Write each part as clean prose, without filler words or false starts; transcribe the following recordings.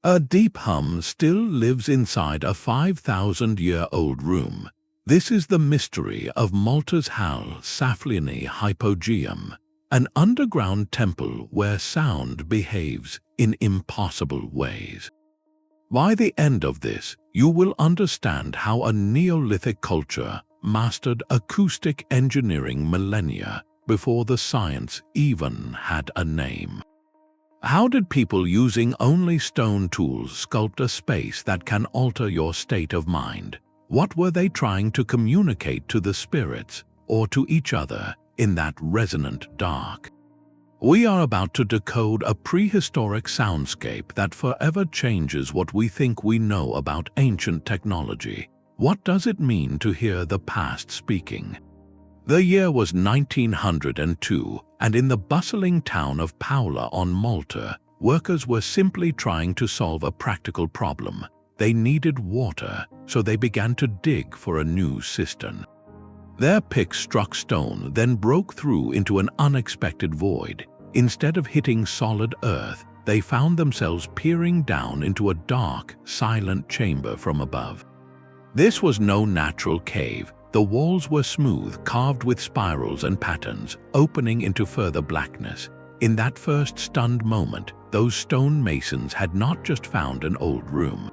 A deep hum still lives inside a 5,000-year-old room. This is the mystery of Malta's Hypogeum, Hypogeum, an underground temple where sound behaves in impossible ways. By the end of this, you will understand how a Neolithic culture mastered acoustic engineering millennia before the science even had a name. How did people using only stone tools sculpt a space that can alter your state of mind? What were they trying to communicate to the spirits or to each other in that resonant dark? We are about to decode a prehistoric soundscape that forever changes what we think we know about ancient technology. What does it mean to hear the past speaking? The year was 1902, and in the bustling town of Paola on Malta, workers were simply trying to solve a practical problem. They needed water, so they began to dig for a new cistern. Their picks struck stone, then broke through into an unexpected void. Instead of hitting solid earth, they found themselves peering down into a dark, silent chamber from above. This was no natural cave. The walls were smooth, carved with spirals and patterns, opening into further blackness. In that first stunned moment, those stone masons had not just found an old room.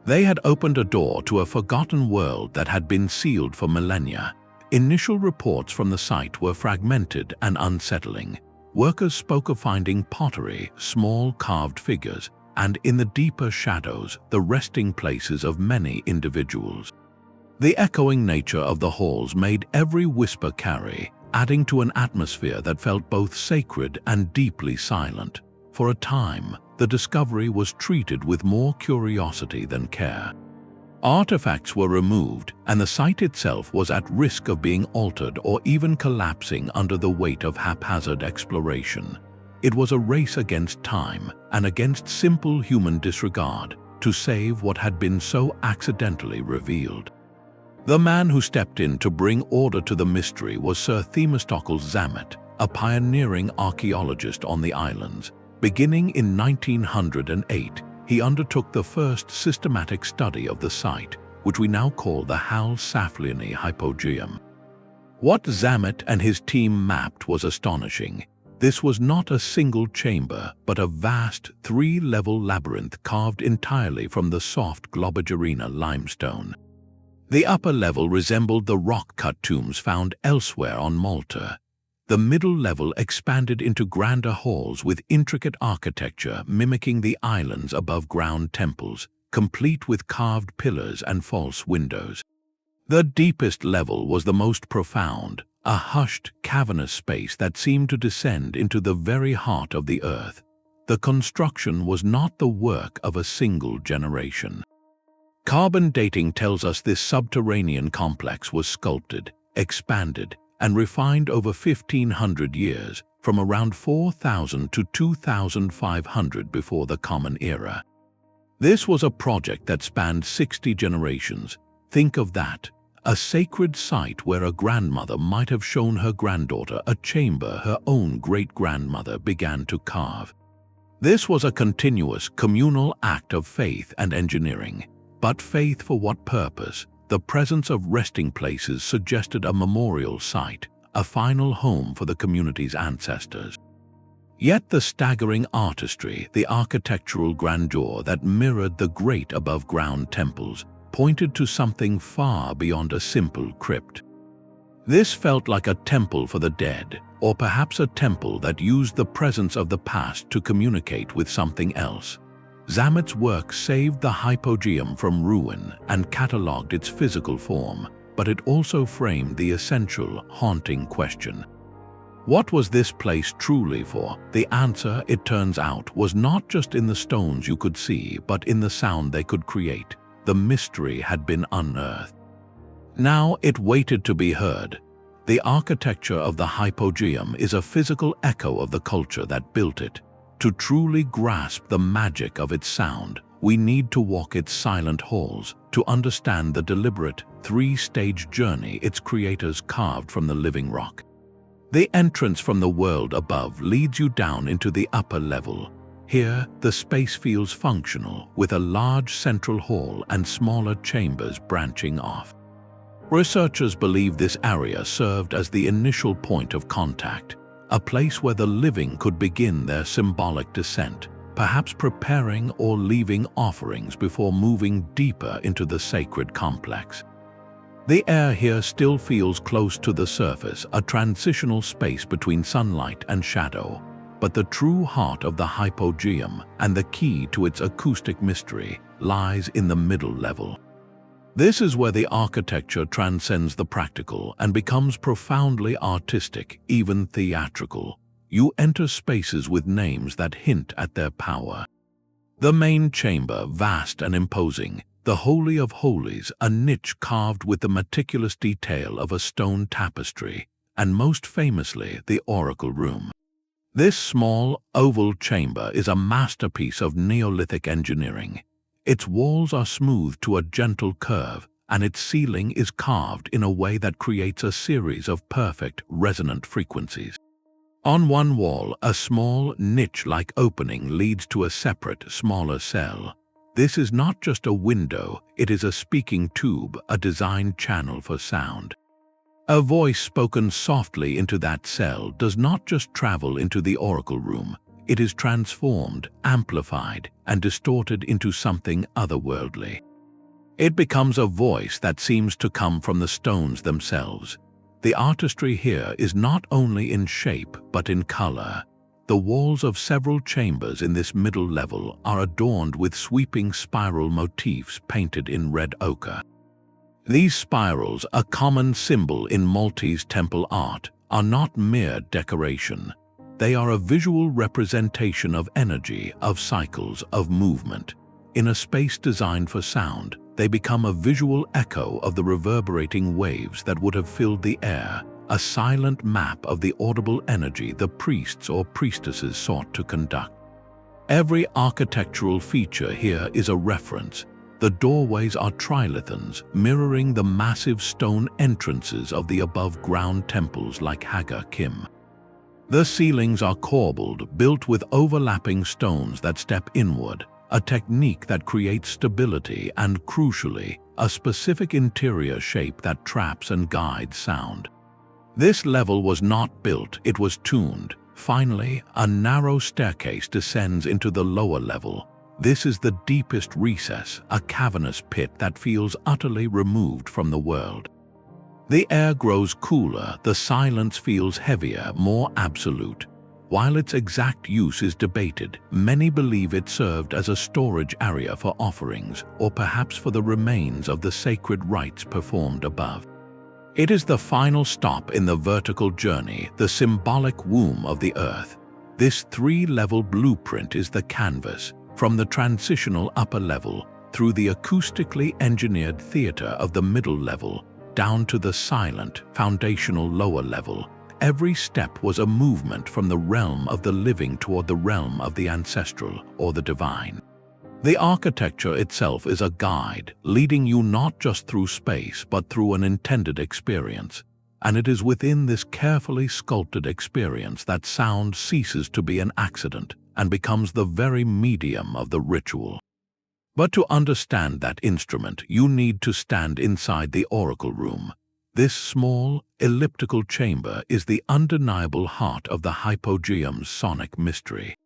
They had opened a door to a forgotten world that had been sealed for millennia. Initial reports from the site were fragmented and unsettling. Workers spoke of finding pottery, small carved figures, and in the deeper shadows, the resting places of many individuals. The echoing nature of the halls made every whisper carry, adding to an atmosphere that felt both sacred and deeply silent. For a time, the discovery was treated with more curiosity than care. Artifacts were removed, and the site itself was at risk of being altered or even collapsing under the weight of haphazard exploration. It was a race against time and against simple human disregard to save what had been so accidentally revealed. The man who stepped in to bring order to the mystery was Sir Themistocles Zammit, a pioneering archaeologist on the islands. Beginning in 1908, he undertook the first systematic study of the site, which we now call the Hypogeum. What Zammit and his team mapped was astonishing. This was not a single chamber, but a vast three-level labyrinth carved entirely from the soft Globigerina limestone. The upper level resembled the rock-cut tombs found elsewhere on Malta. The middle level expanded into grander halls with intricate architecture mimicking the island's above-ground temples, complete with carved pillars and false windows. The deepest level was the most profound, a hushed, cavernous space that seemed to descend into the very heart of the earth. The construction was not the work of a single generation. Carbon dating tells us this subterranean complex was sculpted, expanded, and refined over 1,500 years, from around 4,000 to 2,500 before the Common Era. This was a project that spanned 60 generations. Think of that, a sacred site where a grandmother might have shown her granddaughter a chamber her own great-grandmother began to carve. This was a continuous, communal act of faith and engineering. But faith for what purpose? The presence of resting places suggested a memorial site, a final home for the community's ancestors. Yet the staggering artistry, the architectural grandeur that mirrored the great above-ground temples, pointed to something far beyond a simple crypt. This felt like a temple for the dead, or perhaps a temple that used the presence of the past to communicate with something else. Zammit's work saved the Hypogeum from ruin and catalogued its physical form, but it also framed the essential, haunting question. What was this place truly for? The answer, it turns out, was not just in the stones you could see, but in the sound they could create. The mystery had been unearthed. Now it waited to be heard. The architecture of the Hypogeum is a physical echo of the culture that built it. To truly grasp the magic of its sound, we need to walk its silent halls to understand the deliberate, three-stage journey its creators carved from the living rock. The entrance from the world above leads you down into the upper level. Here, the space feels functional, with a large central hall and smaller chambers branching off. Researchers believe this area served as the initial point of contact, a place where the living could begin their symbolic descent, perhaps preparing or leaving offerings before moving deeper into the sacred complex. The air here still feels close to the surface, a transitional space between sunlight and shadow, but the true heart of the Hypogeum and the key to its acoustic mystery lies in the middle level. This is where the architecture transcends the practical and becomes profoundly artistic, even theatrical. You enter spaces with names that hint at their power. The main chamber, vast and imposing, the Holy of Holies, a niche carved with the meticulous detail of a stone tapestry, and most famously, the Oracle Room. This small, oval chamber is a masterpiece of Neolithic engineering. Its walls are smoothed to a gentle curve, and its ceiling is carved in a way that creates a series of perfect, resonant frequencies. On one wall, a small, niche-like opening leads to a separate, smaller cell. This is not just a window, it is a speaking tube, a designed channel for sound. A voice spoken softly into that cell does not just travel into the Oracle Room, it is transformed, amplified, and distorted into something otherworldly. It becomes a voice that seems to come from the stones themselves. The artistry here is not only in shape but in color. The walls of several chambers in this middle level are adorned with sweeping spiral motifs painted in red ochre. These spirals, a common symbol in Maltese temple art, are not mere decoration. They are a visual representation of energy, of cycles, of movement. In a space designed for sound, they become a visual echo of the reverberating waves that would have filled the air, a silent map of the audible energy the priests or priestesses sought to conduct. Every architectural feature here is a reference. The doorways are trilithons, mirroring the massive stone entrances of the above-ground temples like Hagar Kim. The ceilings are corbelled, built with overlapping stones that step inward, a technique that creates stability and, crucially, a specific interior shape that traps and guides sound. This level was not built, it was tuned. Finally, a narrow staircase descends into the lower level. This is the deepest recess, a cavernous pit that feels utterly removed from the world. The air grows cooler, the silence feels heavier, more absolute. While its exact use is debated, many believe it served as a storage area for offerings, or perhaps for the remains of the sacred rites performed above. It is the final stop in the vertical journey, the symbolic womb of the earth. This three-level blueprint is the canvas, from the transitional upper level, through the acoustically engineered theater of the middle level, down to the silent, foundational lower level. Every step was a movement from the realm of the living toward the realm of the ancestral or the divine. The architecture itself is a guide, leading you not just through space but through an intended experience. And it is within this carefully sculpted experience that sound ceases to be an accident and becomes the very medium of the ritual. But to understand that instrument, you need to stand inside the Oracle Room. This small, elliptical chamber is the undeniable heart of the Hypogeum's sonic mystery.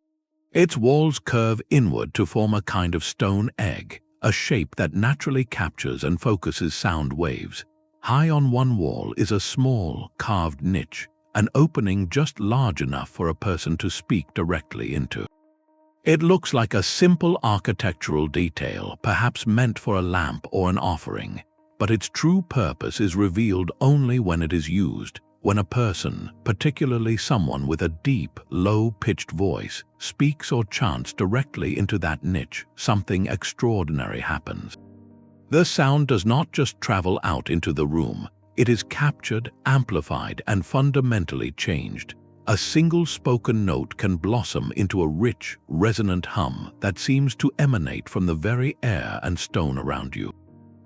Its walls curve inward to form a kind of stone egg, a shape that naturally captures and focuses sound waves. High on one wall is a small, carved niche, an opening just large enough for a person to speak directly into. It looks like a simple architectural detail, perhaps meant for a lamp or an offering, but its true purpose is revealed only when it is used, when a person, particularly someone with a deep, low-pitched voice, speaks or chants directly into that niche. Something extraordinary happens. The sound does not just travel out into the room, it is captured, amplified, and fundamentally changed. A single spoken note can blossom into a rich, resonant hum that seems to emanate from the very air and stone around you.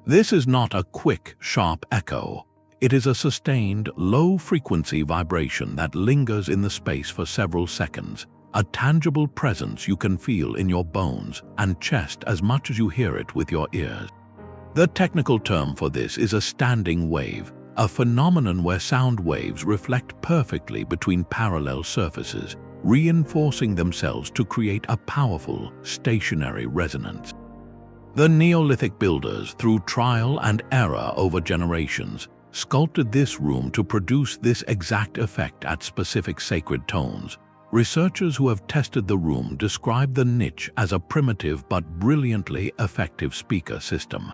This is not a quick, sharp echo. It is a sustained, low-frequency vibration that lingers in the space for several seconds, a tangible presence you can feel in your bones and chest as much as you hear it with your ears. The technical term for this is a standing wave, a phenomenon where sound waves reflect perfectly between parallel surfaces, reinforcing themselves to create a powerful, stationary resonance. The Neolithic builders, through trial and error over generations, sculpted this room to produce this exact effect at specific sacred tones. Researchers who have tested the room describe the niche as a primitive but brilliantly effective speaker system.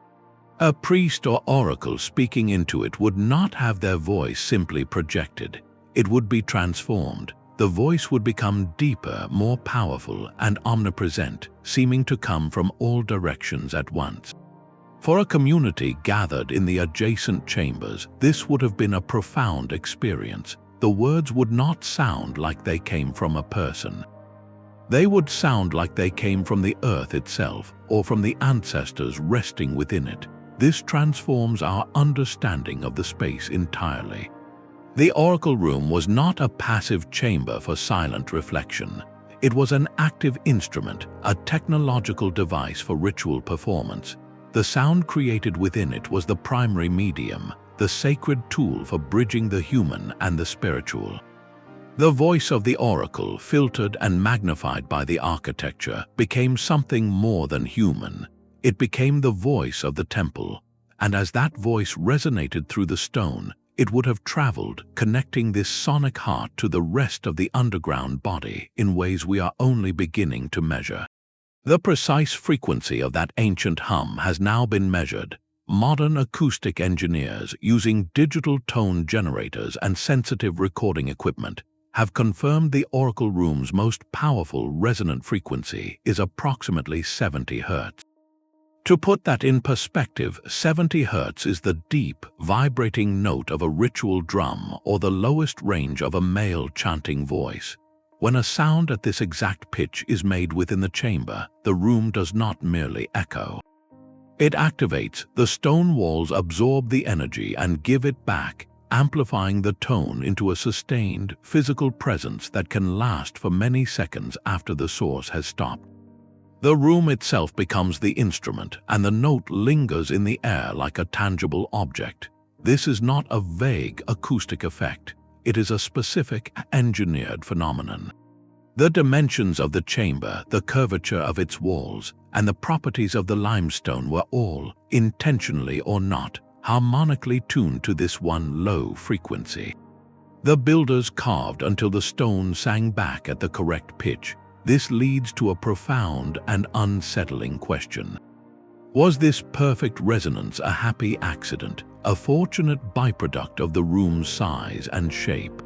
A priest or oracle speaking into it would not have their voice simply projected. It would be transformed. The voice would become deeper, more powerful, and omnipresent, seeming to come from all directions at once. For a community gathered in the adjacent chambers, this would have been a profound experience. The words would not sound like they came from a person. They would sound like they came from the earth itself, or from the ancestors resting within it. This transforms our understanding of the space entirely. The oracle room was not a passive chamber for silent reflection. It was an active instrument, a technological device for ritual performance. The sound created within it was the primary medium, the sacred tool for bridging the human and the spiritual. The voice of the oracle, filtered and magnified by the architecture, became something more than human. It became the voice of the temple, and as that voice resonated through the stone, it would have traveled, connecting this sonic heart to the rest of the underground body in ways we are only beginning to measure. The precise frequency of that ancient hum has now been measured. Modern acoustic engineers, using digital tone generators and sensitive recording equipment, have confirmed the oracle room's most powerful resonant frequency is approximately 70 Hz. To put that in perspective, 70 Hz is the deep, vibrating note of a ritual drum or the lowest range of a male chanting voice. When a sound at this exact pitch is made within the chamber, the room does not merely echo. It activates. The stone walls absorb the energy and give it back, amplifying the tone into a sustained, physical presence that can last for many seconds after the source has stopped. The room itself becomes the instrument, and the note lingers in the air like a tangible object. This is not a vague acoustic effect. It is a specific, engineered phenomenon. The dimensions of the chamber, the curvature of its walls, and the properties of the limestone were all, intentionally or not, harmonically tuned to this one low frequency. The builders carved until the stone sang back at the correct pitch. This leads to a profound and unsettling question. Was this perfect resonance a happy accident, a fortunate byproduct of the room's size and shape?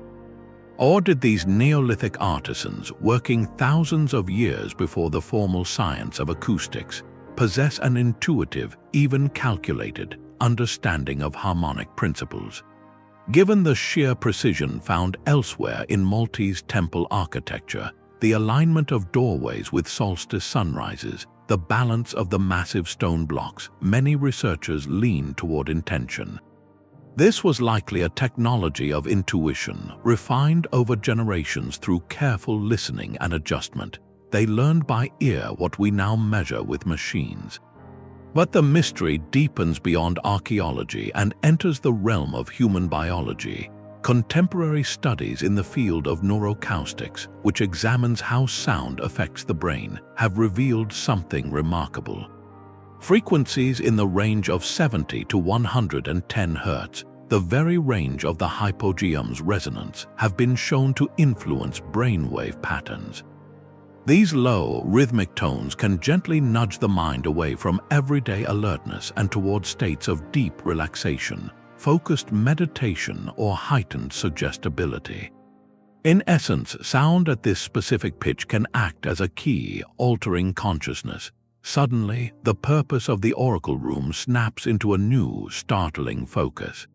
Or did these Neolithic artisans, working thousands of years before the formal science of acoustics, possess an intuitive, even calculated, understanding of harmonic principles? Given the sheer precision found elsewhere in Maltese temple architecture, the alignment of doorways with solstice sunrises, the balance of the massive stone blocks, many researchers lean toward intention. This was likely a technology of intuition, refined over generations through careful listening and adjustment. They learned by ear what we now measure with machines. But the mystery deepens beyond archaeology and enters the realm of human biology. Contemporary studies in the field of neuroacoustics, which examines how sound affects the brain, have revealed something remarkable. Frequencies in the range of 70 to 110 Hz, the very range of the hypogeum's resonance, have been shown to influence brainwave patterns. These low, rhythmic tones can gently nudge the mind away from everyday alertness and toward states of deep relaxation, focused meditation, or heightened suggestibility. In essence, sound at this specific pitch can act as a key, altering consciousness. Suddenly, the purpose of the oracle room snaps into a new, startling focus.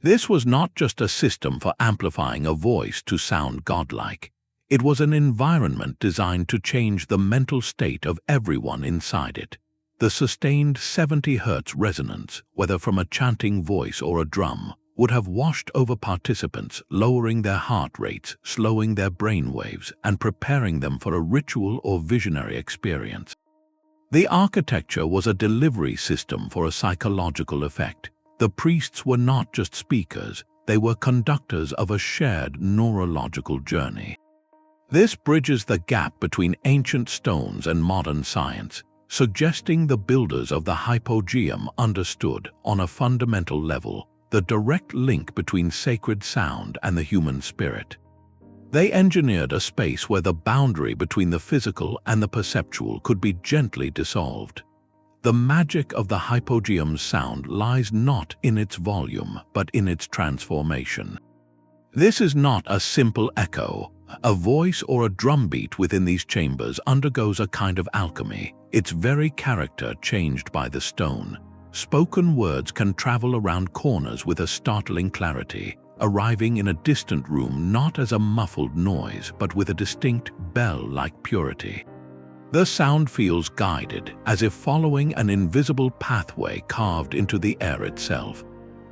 This was not just a system for amplifying a voice to sound godlike. It was an environment designed to change the mental state of everyone inside it. The sustained 70 Hz resonance, whether from a chanting voice or a drum, would have washed over participants, lowering their heart rates, slowing their brain waves, and preparing them for a ritual or visionary experience. The architecture was a delivery system for a psychological effect. The priests were not just speakers, they were conductors of a shared neurological journey. This bridges the gap between ancient stones and modern science, suggesting the builders of the Hypogeum understood, on a fundamental level, the direct link between sacred sound and the human spirit. They engineered a space where the boundary between the physical and the perceptual could be gently dissolved. The magic of the Hypogeum's sound lies not in its volume, but in its transformation. This is not a simple echo. A voice or a drumbeat within these chambers undergoes a kind of alchemy, its very character changed by the stone. Spoken words can travel around corners with a startling clarity, arriving in a distant room not as a muffled noise but with a distinct bell-like purity. The sound feels guided, as if following an invisible pathway carved into the air itself.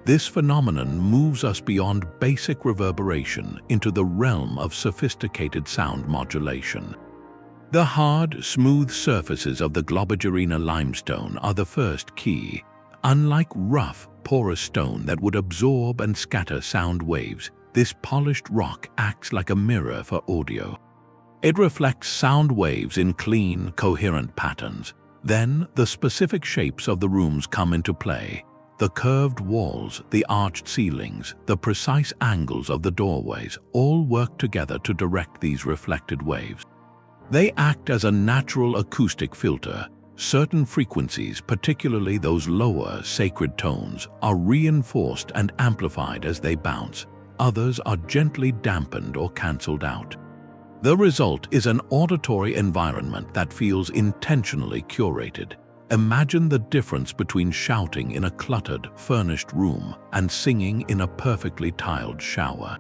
This phenomenon moves us beyond basic reverberation into the realm of sophisticated sound modulation. The hard, smooth surfaces of the Globigerina limestone are the first key. Unlike rough, porous stone that would absorb and scatter sound waves, this polished rock acts like a mirror for audio. It reflects sound waves in clean, coherent patterns. Then, the specific shapes of the rooms come into play. The curved walls, the arched ceilings, the precise angles of the doorways all work together to direct these reflected waves. They act as a natural acoustic filter. Certain frequencies, particularly those lower, sacred tones, are reinforced and amplified as they bounce. Others are gently dampened or cancelled out. The result is an auditory environment that feels intentionally curated. Imagine the difference between shouting in a cluttered, furnished room and singing in a perfectly tiled shower.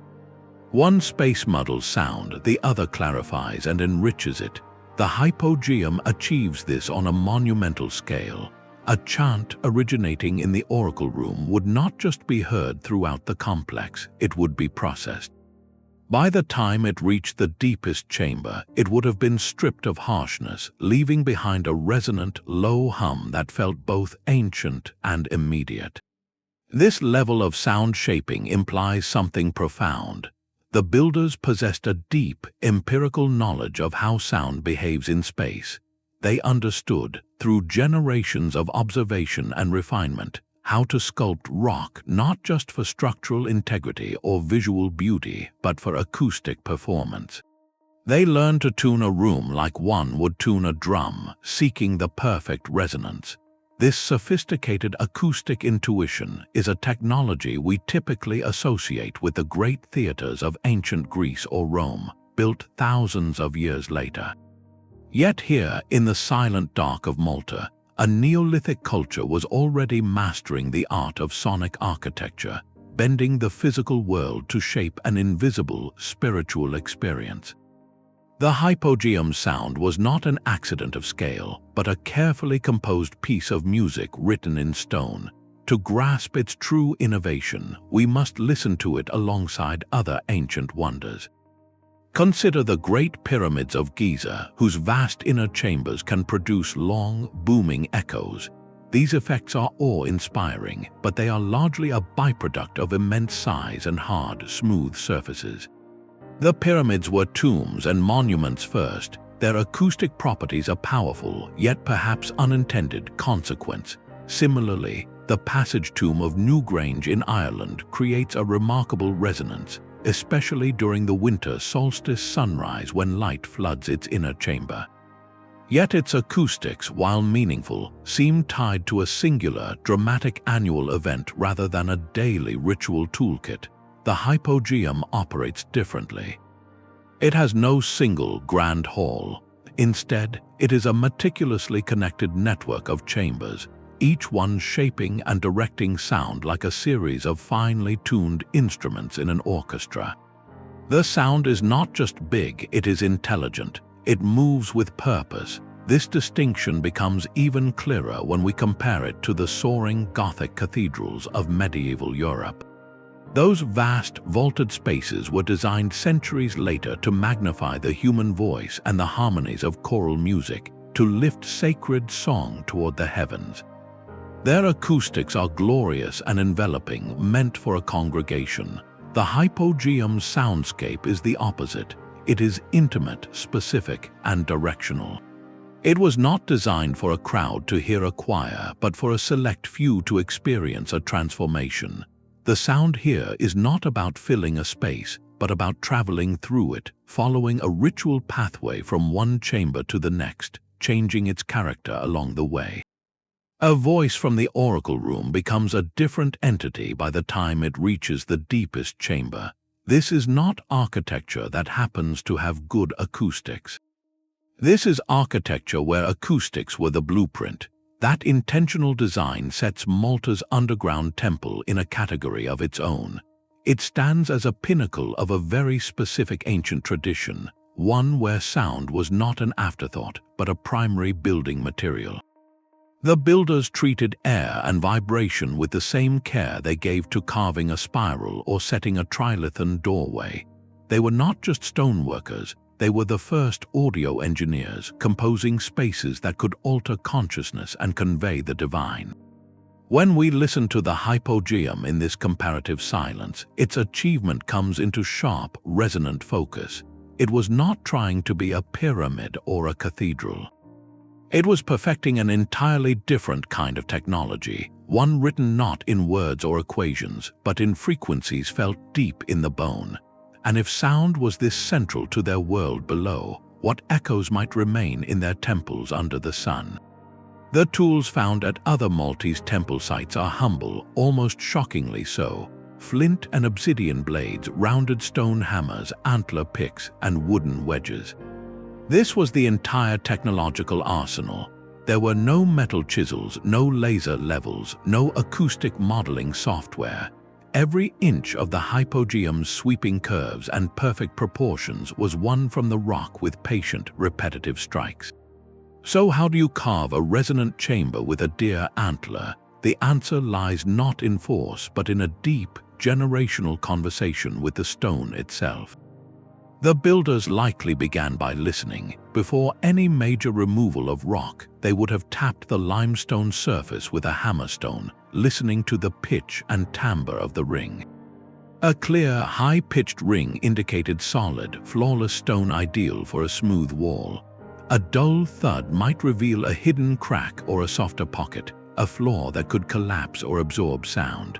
One space muddles sound, the other clarifies and enriches it. The Hypogeum achieves this on a monumental scale. A chant originating in the oracle room would not just be heard throughout the complex, it would be processed. By the time it reached the deepest chamber, it would have been stripped of harshness, leaving behind a resonant, low hum that felt both ancient and immediate. This level of sound shaping implies something profound. The builders possessed a deep, empirical knowledge of how sound behaves in space. They understood, through generations of observation and refinement, how to sculpt rock not just for structural integrity or visual beauty, but for acoustic performance. They learned to tune a room like one would tune a drum, seeking the perfect resonance. This sophisticated acoustic intuition is a technology we typically associate with the great theaters of ancient Greece or Rome, built thousands of years later. Yet here, in the silent dark of Malta, a Neolithic culture was already mastering the art of sonic architecture, bending the physical world to shape an invisible, spiritual experience. The Hypogeum sound was not an accident of scale, but a carefully composed piece of music written in stone. To grasp its true innovation, we must listen to it alongside other ancient wonders. Consider the Great Pyramids of Giza, whose vast inner chambers can produce long, booming echoes. These effects are awe-inspiring, but they are largely a byproduct of immense size and hard, smooth surfaces. The pyramids were tombs and monuments first. Their acoustic properties are powerful, yet perhaps unintended consequence. Similarly, the passage tomb of Newgrange in Ireland creates a remarkable resonance, especially during the winter solstice sunrise when light floods its inner chamber. Yet its acoustics, while meaningful, seem tied to a singular, dramatic annual event rather than a daily ritual toolkit. The Hypogeum operates differently. It has no single grand hall. Instead, it is a meticulously connected network of chambers, each one shaping and directing sound like a series of finely tuned instruments in an orchestra. The sound is not just big, it is intelligent. It moves with purpose. This distinction becomes even clearer when we compare it to the soaring Gothic cathedrals of medieval Europe. Those vast, vaulted spaces were designed centuries later to magnify the human voice and the harmonies of choral music, to lift sacred song toward the heavens. Their acoustics are glorious and enveloping, meant for a congregation. The Hypogeum's soundscape is the opposite. It is intimate, specific, and directional. It was not designed for a crowd to hear a choir, but for a select few to experience a transformation. The sound here is not about filling a space, but about traveling through it, following a ritual pathway from one chamber to the next, changing its character along the way. A voice from the oracle room becomes a different entity by the time it reaches the deepest chamber. This is not architecture that happens to have good acoustics. This is architecture where acoustics were the blueprint. That intentional design sets Malta's underground temple in a category of its own. It stands as a pinnacle of a very specific ancient tradition, one where sound was not an afterthought, but a primary building material. The builders treated air and vibration with the same care they gave to carving a spiral or setting a trilithon doorway. They were not just stoneworkers, they were the first audio engineers, composing spaces that could alter consciousness and convey the divine. When we listen to the Hypogeum in this comparative silence, its achievement comes into sharp, resonant focus. It was not trying to be a pyramid or a cathedral. It was perfecting an entirely different kind of technology, one written not in words or equations, but in frequencies felt deep in the bone. And if sound was this central to their world below, what echoes might remain in their temples under the sun? The tools found at other Maltese temple sites are humble, almost shockingly so. Flint and obsidian blades, rounded stone hammers, antler picks, and wooden wedges. This was the entire technological arsenal. There were no metal chisels, no laser levels, no acoustic modeling software. Every inch of the Hypogeum's sweeping curves and perfect proportions was won from the rock with patient, repetitive strikes. So how do you carve a resonant chamber with a deer antler? The answer lies not in force, but in a deep, generational conversation with the stone itself. The builders likely began by listening. Before any major removal of rock, they would have tapped the limestone surface with a hammerstone, listening to the pitch and timbre of the ring. A clear, high-pitched ring indicated solid, flawless stone ideal for a smooth wall. A dull thud might reveal a hidden crack or a softer pocket, a flaw that could collapse or absorb sound.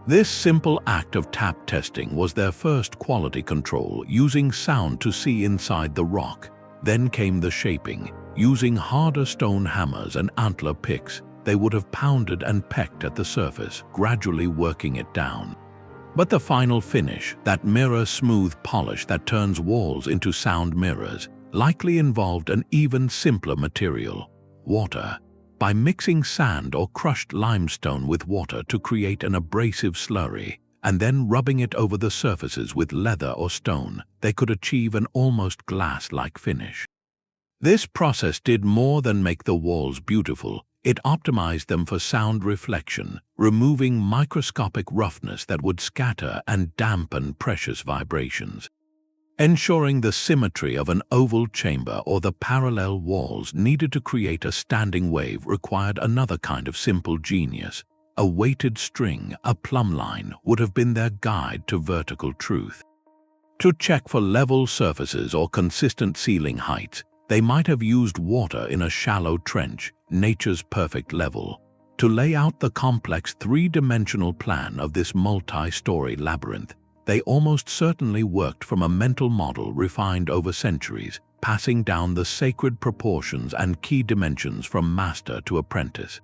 This simple act of tap testing was their first quality control, using sound to see inside the rock. Then came the shaping. Using harder stone hammers and antler picks, they would have pounded and pecked at the surface, gradually working it down. But the final finish, that mirror-smooth polish that turns walls into sound mirrors, likely involved an even simpler material: water. By mixing sand or crushed limestone with water to create an abrasive slurry, and then rubbing it over the surfaces with leather or stone, they could achieve an almost glass-like finish. This process did more than make the walls beautiful. It optimized them for sound reflection, removing microscopic roughness that would scatter and dampen precious vibrations. Ensuring the symmetry of an oval chamber or the parallel walls needed to create a standing wave required another kind of simple genius. A weighted string, a plumb line, would have been their guide to vertical truth. To check for level surfaces or consistent ceiling heights, they might have used water in a shallow trench, nature's perfect level. To lay out the complex three-dimensional plan of this multi-story labyrinth, they almost certainly worked from a mental model refined over centuries, passing down the sacred proportions and key dimensions from master to apprentice.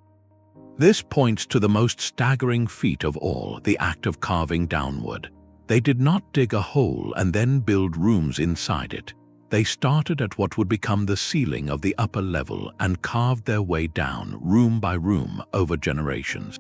This points to the most staggering feat of all, the act of carving downward. They did not dig a hole and then build rooms inside it. They started at what would become the ceiling of the upper level and carved their way down, room by room, over generations.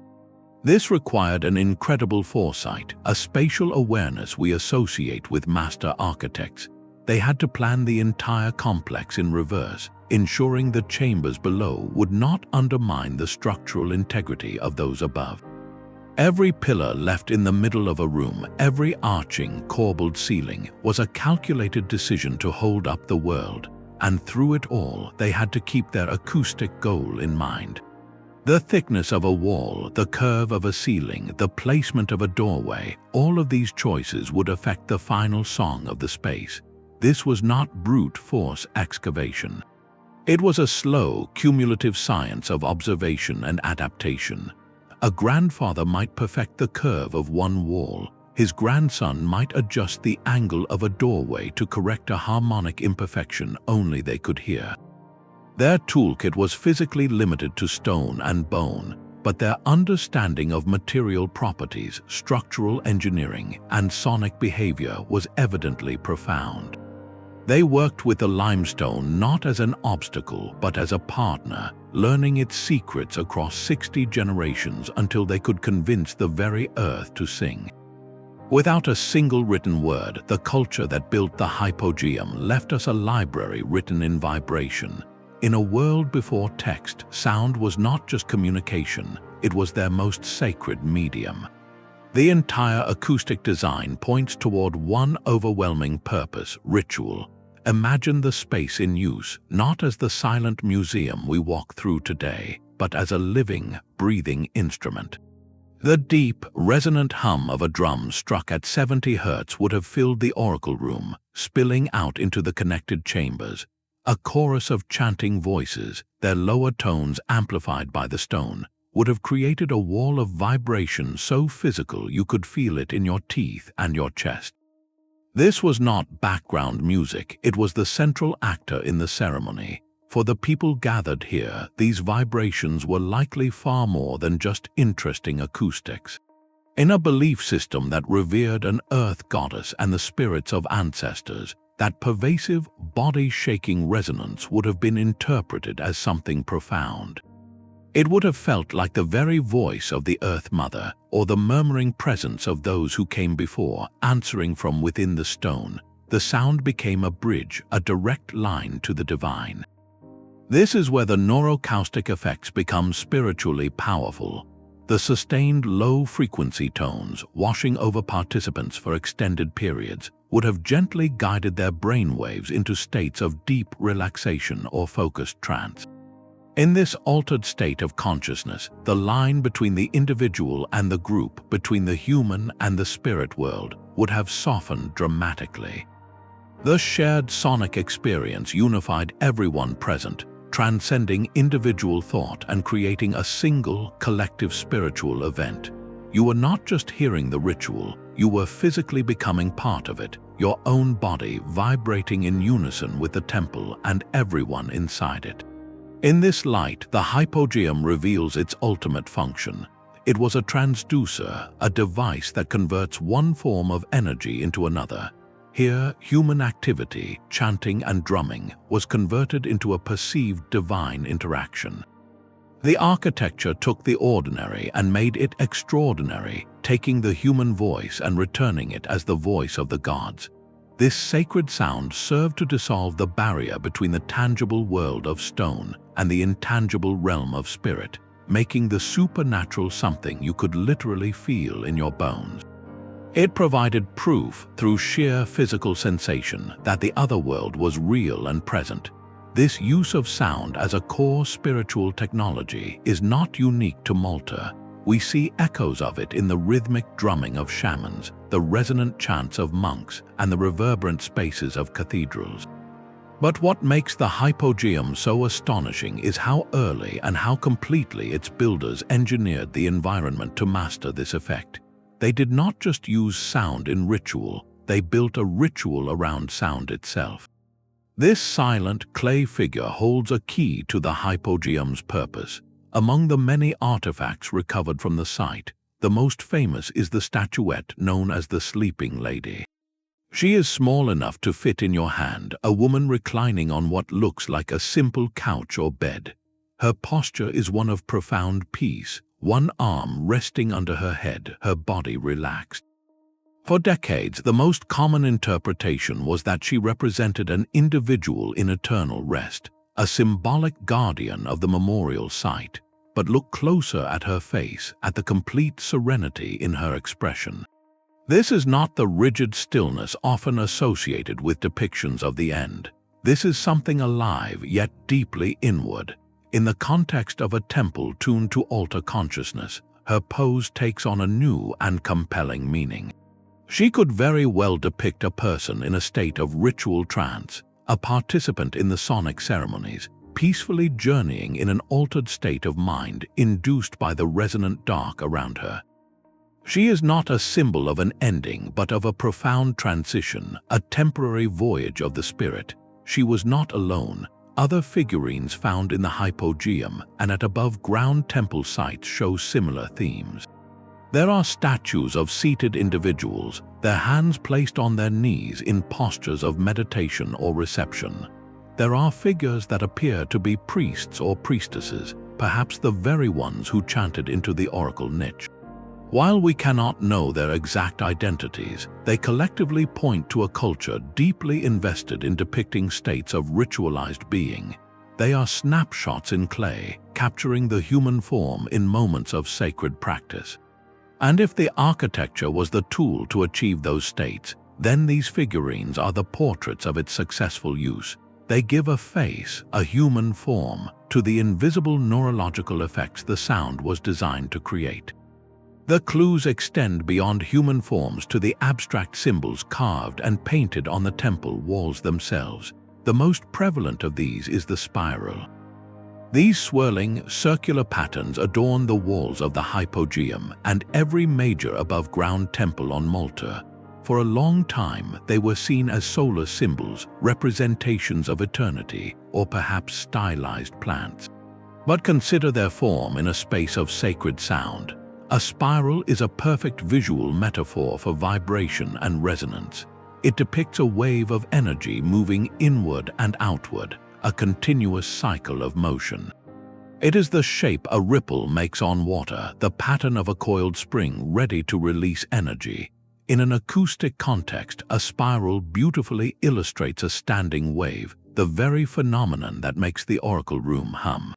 This required an incredible foresight, a spatial awareness we associate with master architects. They had to plan the entire complex in reverse, ensuring the chambers below would not undermine the structural integrity of those above. Every pillar left in the middle of a room, every arching, corbelled ceiling was a calculated decision to hold up the world, and through it all they had to keep their acoustic goal in mind. The thickness of a wall, the curve of a ceiling, the placement of a doorway, all of these choices would affect the final song of the space. This was not brute force excavation. It was a slow, cumulative science of observation and adaptation. A grandfather might perfect the curve of one wall. His grandson might adjust the angle of a doorway to correct a harmonic imperfection only they could hear. Their toolkit was physically limited to stone and bone, but their understanding of material properties, structural engineering, and sonic behavior was evidently profound. They worked with the limestone not as an obstacle, but as a partner, learning its secrets across 60 generations until they could convince the very earth to sing. Without a single written word, the culture that built the Hypogeum left us a library written in vibration. In a world before text, sound was not just communication, it was their most sacred medium. The entire acoustic design points toward one overwhelming purpose: ritual. Imagine the space in use, not as the silent museum we walk through today, but as a living, breathing instrument. The deep, resonant hum of a drum struck at 70 Hz would have filled the oracle room, spilling out into the connected chambers. A chorus of chanting voices, their lower tones amplified by the stone, would have created a wall of vibration so physical you could feel it in your teeth and your chest. This was not background music, it was the central actor in the ceremony. For the people gathered here, these vibrations were likely far more than just interesting acoustics. In a belief system that revered an earth goddess and the spirits of ancestors, that pervasive, body-shaking resonance would have been interpreted as something profound. It would have felt like the very voice of the Earth Mother, or the murmuring presence of those who came before, answering from within the stone. The sound became a bridge, a direct line to the divine. This is where the neuroacoustic effects become spiritually powerful. The sustained low-frequency tones, washing over participants for extended periods, would have gently guided their brainwaves into states of deep relaxation or focused trance. In this altered state of consciousness, the line between the individual and the group, between the human and the spirit world, would have softened dramatically. The shared sonic experience unified everyone present, transcending individual thought and creating a single, collective spiritual event. You were not just hearing the ritual, you were physically becoming part of it, your own body vibrating in unison with the temple and everyone inside it. In this light, the Hypogeum reveals its ultimate function. It was a transducer, a device that converts one form of energy into another. Here, human activity, chanting and drumming, was converted into a perceived divine interaction. The architecture took the ordinary and made it extraordinary, taking the human voice and returning it as the voice of the gods. This sacred sound served to dissolve the barrier between the tangible world of stone and the intangible realm of spirit, making the supernatural something you could literally feel in your bones. It provided proof through sheer physical sensation that the other world was real and present. This use of sound as a core spiritual technology is not unique to Malta. We see echoes of it in the rhythmic drumming of shamans, the resonant chants of monks, and the reverberant spaces of cathedrals. But what makes the Hypogeum so astonishing is how early and how completely its builders engineered the environment to master this effect. They did not just use sound in ritual, they built a ritual around sound itself. This silent clay figure holds a key to the Hypogeum's purpose. Among the many artifacts recovered from the site, the most famous is the statuette known as the Sleeping Lady. She is small enough to fit in your hand, a woman reclining on what looks like a simple couch or bed. Her posture is one of profound peace, one arm resting under her head, her body relaxed. For decades, the most common interpretation was that she represented an individual in eternal rest, a symbolic guardian of the memorial site. but look closer at her face, at the complete serenity in her expression. This is not the rigid stillness often associated with depictions of the end. This is something alive yet deeply inward. In the context of a temple tuned to alter consciousness, her pose takes on a new and compelling meaning. She could very well depict a person in a state of ritual trance, a participant in the sonic ceremonies, peacefully journeying in an altered state of mind induced by the resonant dark around her. She is not a symbol of an ending but of a profound transition, a temporary voyage of the spirit. She was not alone. Other figurines found in the Hypogeum and at above-ground temple sites show similar themes. There are statues of seated individuals, their hands placed on their knees in postures of meditation or reception. There are figures that appear to be priests or priestesses, perhaps the very ones who chanted into the oracle niche. While we cannot know their exact identities, they collectively point to a culture deeply invested in depicting states of ritualized being. They are snapshots in clay, capturing the human form in moments of sacred practice. And if the architecture was the tool to achieve those states, then these figurines are the portraits of its successful use. They give a face, a human form, to the invisible neurological effects the sound was designed to create. The clues extend beyond human forms to the abstract symbols carved and painted on the temple walls themselves. The most prevalent of these is the spiral. These swirling, circular patterns adorn the walls of the Hypogeum and every major above-ground temple on Malta. For a long time, they were seen as solar symbols, representations of eternity, or perhaps stylized plants. But consider their form in a space of sacred sound. A spiral is a perfect visual metaphor for vibration and resonance. It depicts a wave of energy moving inward and outward, a continuous cycle of motion. It is the shape a ripple makes on water, the pattern of a coiled spring ready to release energy. In an acoustic context, a spiral beautifully illustrates a standing wave, the very phenomenon that makes the oracle room hum.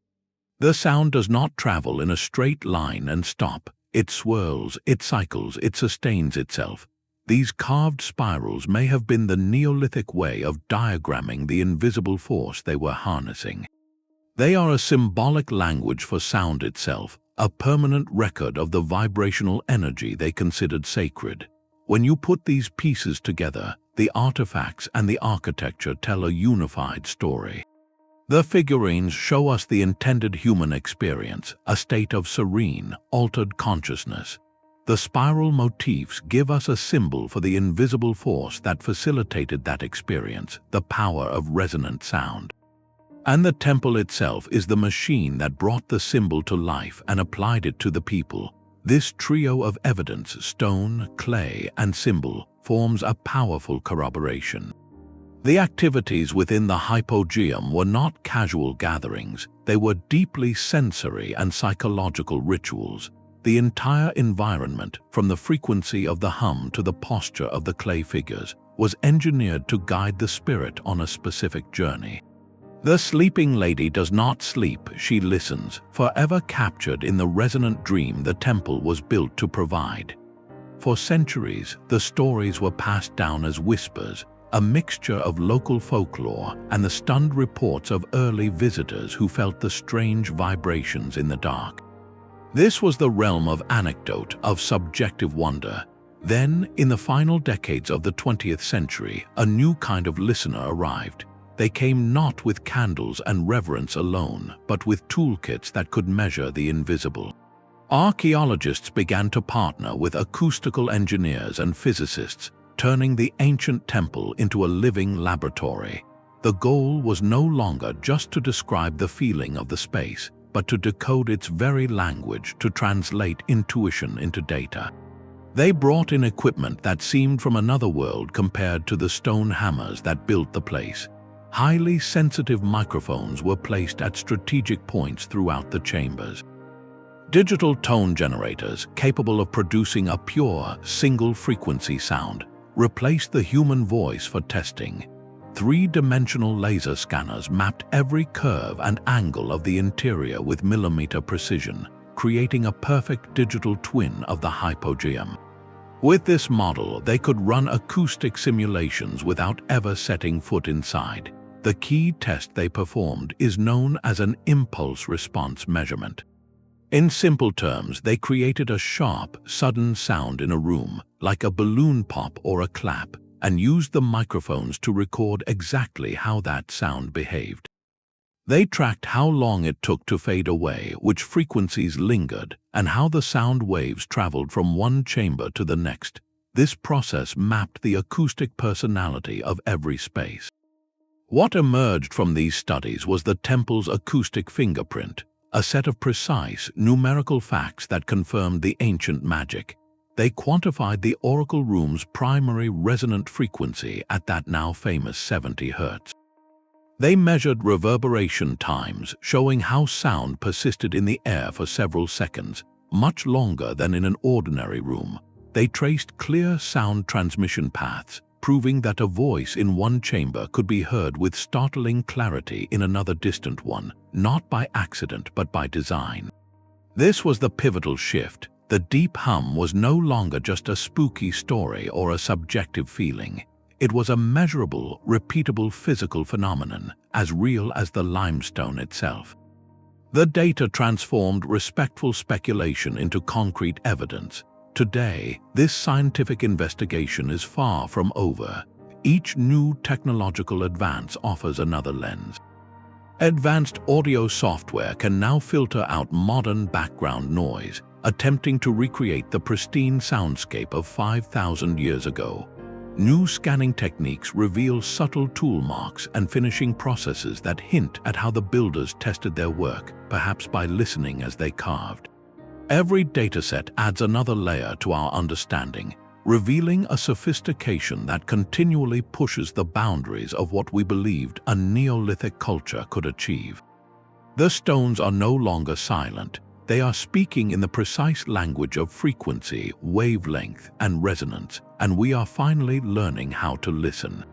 The sound does not travel in a straight line and stop. It swirls, it cycles, it sustains itself. These carved spirals may have been the Neolithic way of diagramming the invisible force they were harnessing. They are a symbolic language for sound itself, a permanent record of the vibrational energy they considered sacred. When you put these pieces together, the artifacts and the architecture tell a unified story. The figurines show us the intended human experience, a state of serene, altered consciousness. The spiral motifs give us a symbol for the invisible force that facilitated that experience, the power of resonant sound. And the temple itself is the machine that brought the symbol to life and applied it to the people. This trio of evidence, stone, clay, and symbol, forms a powerful corroboration. The activities within the Hypogeum were not casual gatherings, they were deeply sensory and psychological rituals. The entire environment, from the frequency of the hum to the posture of the clay figures, was engineered to guide the spirit on a specific journey. The sleeping lady does not sleep, she listens, forever captured in the resonant dream the temple was built to provide. For centuries, the stories were passed down as whispers, a mixture of local folklore and the stunned reports of early visitors who felt the strange vibrations in the dark. This was the realm of anecdote, of subjective wonder. Then, in the final decades of the 20th century, a new kind of listener arrived. They came not with candles and reverence alone, but with toolkits that could measure the invisible. Archaeologists began to partner with acoustical engineers and physicists, turning the ancient temple into a living laboratory. The goal was no longer just to describe the feeling of the space, but to decode its very language, to translate intuition into data. They brought in equipment that seemed from another world compared to the stone hammers that built the place. Highly sensitive microphones were placed at strategic points throughout the chambers. Digital tone generators, capable of producing a pure, single-frequency sound, replaced the human voice for testing. Three-dimensional laser scanners mapped every curve and angle of the interior with millimeter precision, creating a perfect digital twin of the Hypogeum. With this model, they could run acoustic simulations without ever setting foot inside. The key test they performed is known as an impulse response measurement. In simple terms, they created a sharp, sudden sound in a room, like a balloon pop or a clap, and used the microphones to record exactly how that sound behaved. They tracked how long it took to fade away, which frequencies lingered, and how the sound waves traveled from one chamber to the next. This process mapped the acoustic personality of every space. What emerged from these studies was the temple's acoustic fingerprint, a set of precise, numerical facts that confirmed the ancient magic. They quantified the oracle room's primary resonant frequency at that now famous 70 Hz. They measured reverberation times, showing how sound persisted in the air for several seconds, much longer than in an ordinary room. They traced clear sound transmission paths, proving that a voice in one chamber could be heard with startling clarity in another distant one, not by accident but by design. This was the pivotal shift. The deep hum was no longer just a spooky story or a subjective feeling. It was a measurable, repeatable physical phenomenon, as real as the limestone itself. The data transformed respectful speculation into concrete evidence. Today, this scientific investigation is far from over. Each new technological advance offers another lens. Advanced audio software can now filter out modern background noise, attempting to recreate the pristine soundscape of 5,000 years ago. New scanning techniques reveal subtle tool marks and finishing processes that hint at how the builders tested their work, perhaps by listening as they carved. Every dataset adds another layer to our understanding, revealing a sophistication that continually pushes the boundaries of what we believed a Neolithic culture could achieve. The stones are no longer silent. They are speaking in the precise language of frequency, wavelength, and resonance, and we are finally learning how to listen.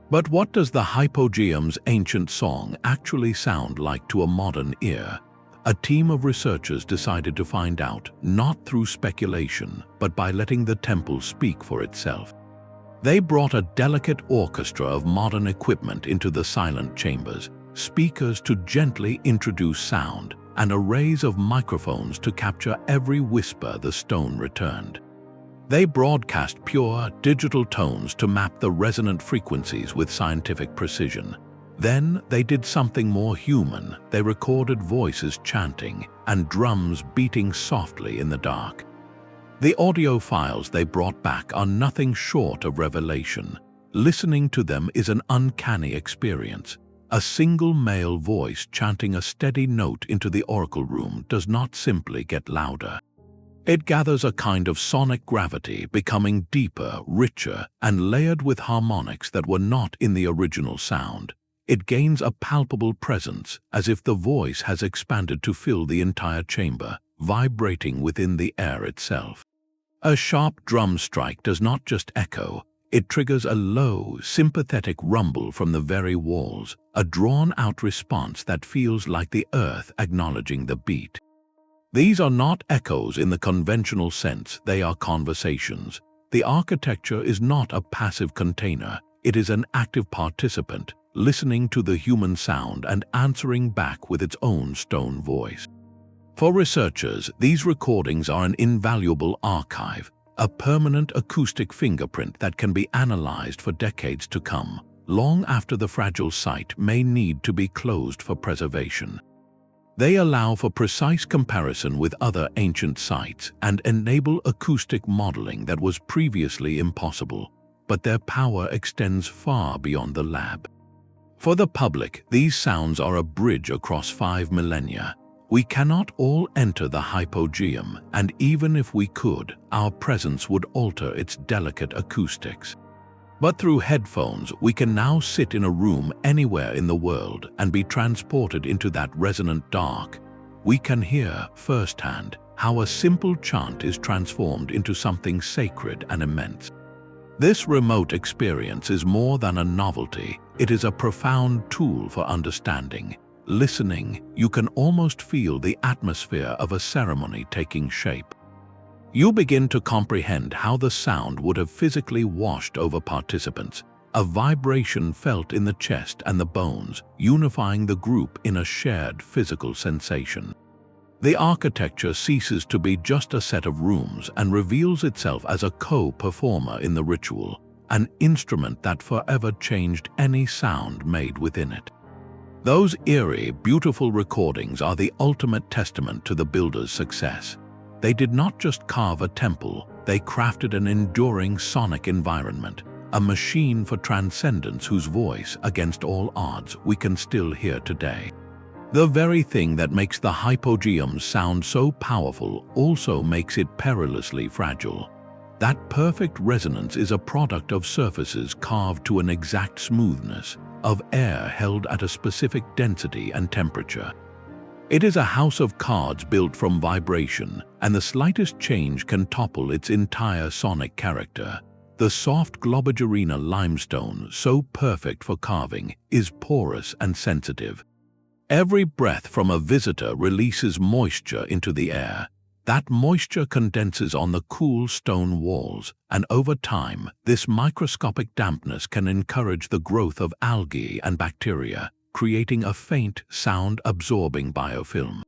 But what does the Hypogeum's ancient song actually sound like to a modern ear? A team of researchers decided to find out, not through speculation, but by letting the temple speak for itself. They brought a delicate orchestra of modern equipment into the silent chambers, speakers to gently introduce sound, and arrays of microphones to capture every whisper the stone returned. They broadcast pure, digital tones to map the resonant frequencies with scientific precision. Then they did something more human. They recorded voices chanting and drums beating softly in the dark. The audio files they brought back are nothing short of revelation. Listening to them is an uncanny experience. A single male voice chanting a steady note into the oracle room does not simply get louder. It gathers a kind of sonic gravity, becoming deeper, richer, and layered with harmonics that were not in the original sound. It gains a palpable presence, as if the voice has expanded to fill the entire chamber, vibrating within the air itself. A sharp drum strike does not just echo, it triggers a low, sympathetic rumble from the very walls, a drawn-out response that feels like the earth acknowledging the beat. These are not echoes in the conventional sense, they are conversations. The architecture is not a passive container, it is an active participant, listening to the human sound and answering back with its own stone voice. For researchers, these recordings are an invaluable archive, a permanent acoustic fingerprint that can be analyzed for decades to come, long after the fragile site may need to be closed for preservation. They allow for precise comparison with other ancient sites and enable acoustic modeling that was previously impossible, but their power extends far beyond the lab. For the public, these sounds are a bridge across 5 millennia. We cannot all enter the Hypogeum, and even if we could, our presence would alter its delicate acoustics. But through headphones, we can now sit in a room anywhere in the world and be transported into that resonant dark. We can hear firsthand how a simple chant is transformed into something sacred and immense. This remote experience is more than a novelty, it is a profound tool for understanding. Listening, you can almost feel the atmosphere of a ceremony taking shape. You begin to comprehend how the sound would have physically washed over participants, a vibration felt in the chest and the bones, unifying the group in a shared physical sensation. The architecture ceases to be just a set of rooms and reveals itself as a co-performer in the ritual, an instrument that forever changed any sound made within it. Those eerie, beautiful recordings are the ultimate testament to the builders' success. They did not just carve a temple, they crafted an enduring sonic environment, a machine for transcendence whose voice, against all odds, we can still hear today. The very thing that makes the Hypogeum sound so powerful also makes it perilously fragile. That perfect resonance is a product of surfaces carved to an exact smoothness, of air held at a specific density and temperature. It is a house of cards built from vibration, and the slightest change can topple its entire sonic character. The soft Globigerina limestone, so perfect for carving, is porous and sensitive. Every breath from a visitor releases moisture into the air. That moisture condenses on the cool stone walls, and over time, this microscopic dampness can encourage the growth of algae and bacteria, creating a faint, sound-absorbing biofilm.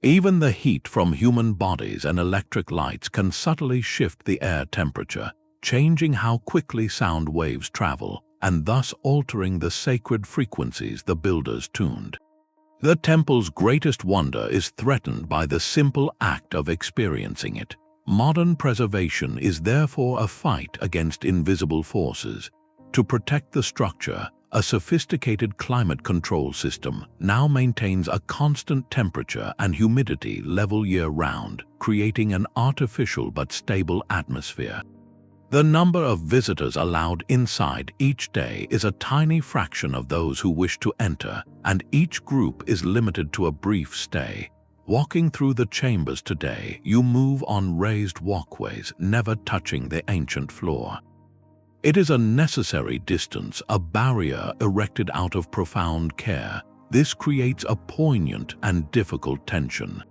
Even the heat from human bodies and electric lights can subtly shift the air temperature, changing how quickly sound waves travel, and thus altering the sacred frequencies the builders tuned. The temple's greatest wonder is threatened by the simple act of experiencing it. Modern preservation is therefore a fight against invisible forces. To protect the structure, a sophisticated climate control system now maintains a constant temperature and humidity level year-round, creating an artificial but stable atmosphere. The number of visitors allowed inside each day is a tiny fraction of those who wish to enter, and each group is limited to a brief stay. Walking through the chambers today, you move on raised walkways, never touching the ancient floor. It is a necessary distance, a barrier erected out of profound care. This creates a poignant and difficult tension.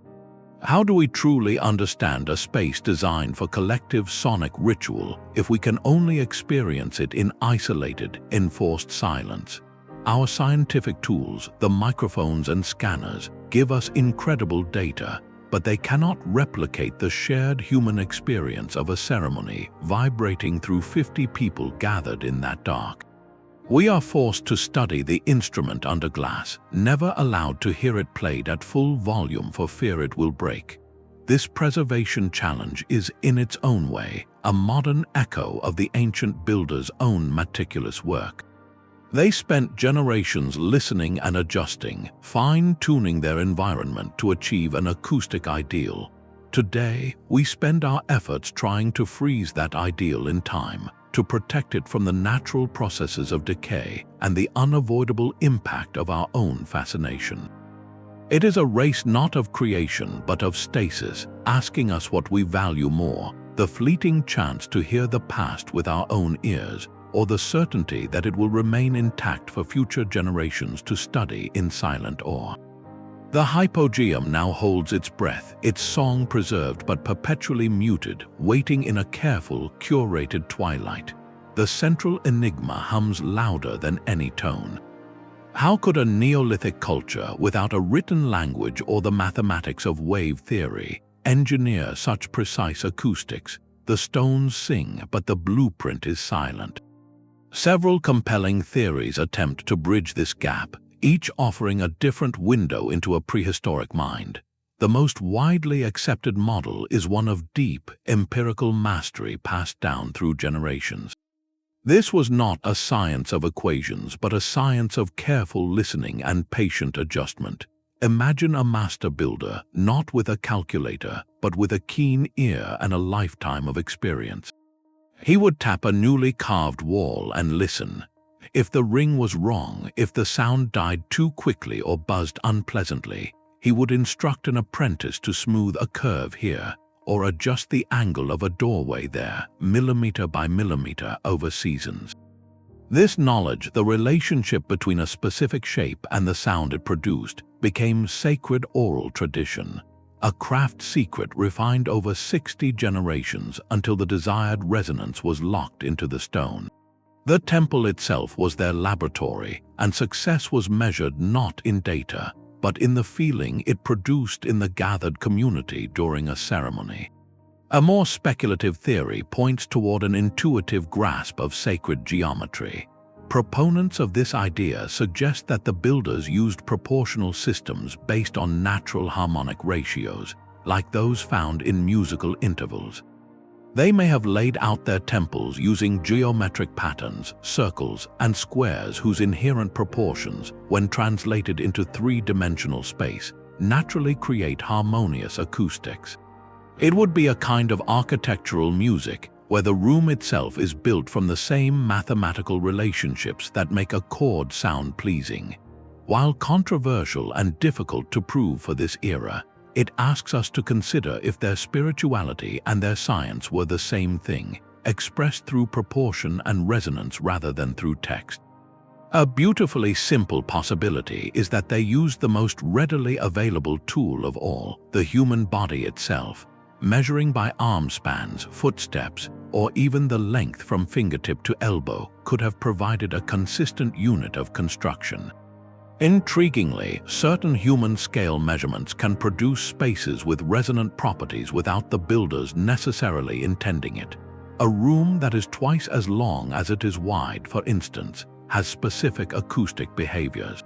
How do we truly understand a space designed for collective sonic ritual if we can only experience it in isolated, enforced silence? Our scientific tools, the microphones and scanners, give us incredible data, but they cannot replicate the shared human experience of a ceremony vibrating through 50 people gathered in that dark. We are forced to study the instrument under glass, never allowed to hear it played at full volume for fear it will break. This preservation challenge is, in its own way, a modern echo of the ancient builders' own meticulous work. They spent generations listening and adjusting, fine-tuning their environment to achieve an acoustic ideal. Today, we spend our efforts trying to freeze that ideal in time, to protect it from the natural processes of decay and the unavoidable impact of our own fascination. It is a race not of creation but of stasis, asking us what we value more, the fleeting chance to hear the past with our own ears, or the certainty that it will remain intact for future generations to study in silent awe. The Hypogeum now holds its breath, its song preserved but perpetually muted, waiting in a careful, curated twilight. The central enigma hums louder than any tone. How could a Neolithic culture, without a written language or the mathematics of wave theory, engineer such precise acoustics? The stones sing, but the blueprint is silent. Several compelling theories attempt to bridge this gap, each offering a different window into a prehistoric mind. The most widely accepted model is one of deep, empirical mastery passed down through generations. This was not a science of equations, but a science of careful listening and patient adjustment. Imagine a master builder, not with a calculator, but with a keen ear and a lifetime of experience. He would tap a newly carved wall and listen. If the ring was wrong, if the sound died too quickly or buzzed unpleasantly, he would instruct an apprentice to smooth a curve here, or adjust the angle of a doorway there, millimeter by millimeter, over seasons. This knowledge, the relationship between a specific shape and the sound it produced, became sacred oral tradition, a craft secret refined over 60 generations until the desired resonance was locked into the stone. The temple itself was their laboratory, and success was measured not in data, but in the feeling it produced in the gathered community during a ceremony. A more speculative theory points toward an intuitive grasp of sacred geometry. Proponents of this idea suggest that the builders used proportional systems based on natural harmonic ratios, like those found in musical intervals. They may have laid out their temples using geometric patterns, circles, and squares whose inherent proportions, when translated into three-dimensional space, naturally create harmonious acoustics. It would be a kind of architectural music where the room itself is built from the same mathematical relationships that make a chord sound pleasing. While controversial and difficult to prove for this era, it asks us to consider if their spirituality and their science were the same thing, expressed through proportion and resonance rather than through text. A beautifully simple possibility is that they used the most readily available tool of all, the human body itself. Measuring by arm spans, footsteps, or even the length from fingertip to elbow could have provided a consistent unit of construction. Intriguingly, certain human-scale measurements can produce spaces with resonant properties without the builders necessarily intending it. A room that is twice as long as it is wide, for instance, has specific acoustic behaviors.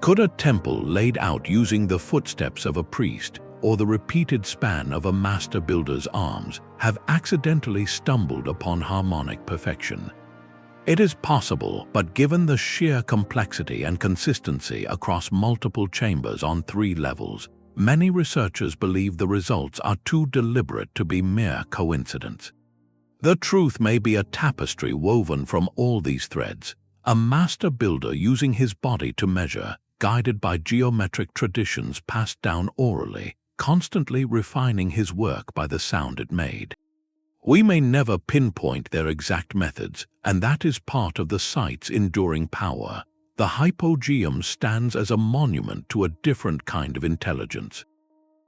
Could a temple laid out using the footsteps of a priest or the repeated span of a master builder's arms have accidentally stumbled upon harmonic perfection? It is possible, but given the sheer complexity and consistency across multiple chambers on 3 levels, many researchers believe the results are too deliberate to be mere coincidence. The truth may be a tapestry woven from all these threads, a master builder using his body to measure, guided by geometric traditions passed down orally, constantly refining his work by the sound it made. We may never pinpoint their exact methods, and that is part of the site's enduring power. The Hypogeum stands as a monument to a different kind of intelligence.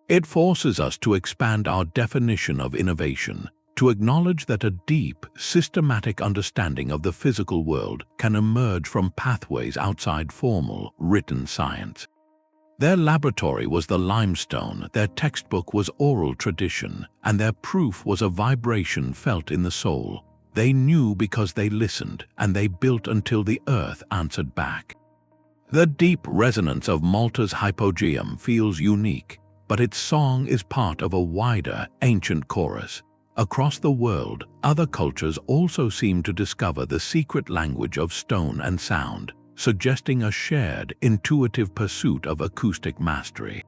It forces us to expand our definition of innovation, to acknowledge that a deep, systematic understanding of the physical world can emerge from pathways outside formal, written science. Their laboratory was the limestone, their textbook was oral tradition, and their proof was a vibration felt in the soul. They knew because they listened, and they built until the earth answered back. The deep resonance of Malta's Hypogeum feels unique, but its song is part of a wider, ancient chorus. Across the world, other cultures also seem to discover the secret language of stone and sound, suggesting a shared, intuitive pursuit of acoustic mastery.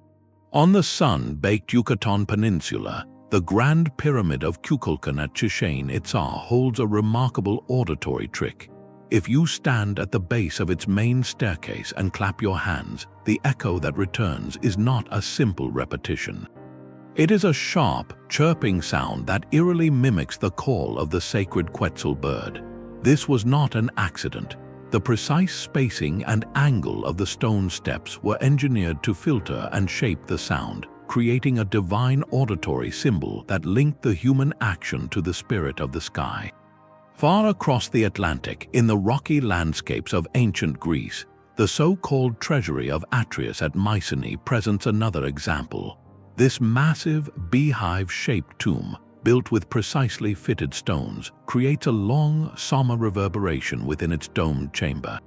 On the sun-baked Yucatan Peninsula, the Grand Pyramid of Kukulkan at Chichen Itza holds a remarkable auditory trick. If you stand at the base of its main staircase and clap your hands, the echo that returns is not a simple repetition. It is a sharp, chirping sound that eerily mimics the call of the sacred Quetzal bird. This was not an accident. The precise spacing and angle of the stone steps were engineered to filter and shape the sound, creating a divine auditory symbol that linked the human action to the spirit of the sky. Far across the Atlantic, in the rocky landscapes of ancient Greece, the so-called treasury of Atreus at Mycenae presents another example. This massive, beehive-shaped tomb, built with precisely fitted stones, creates a long, somber reverberation within its domed chamber.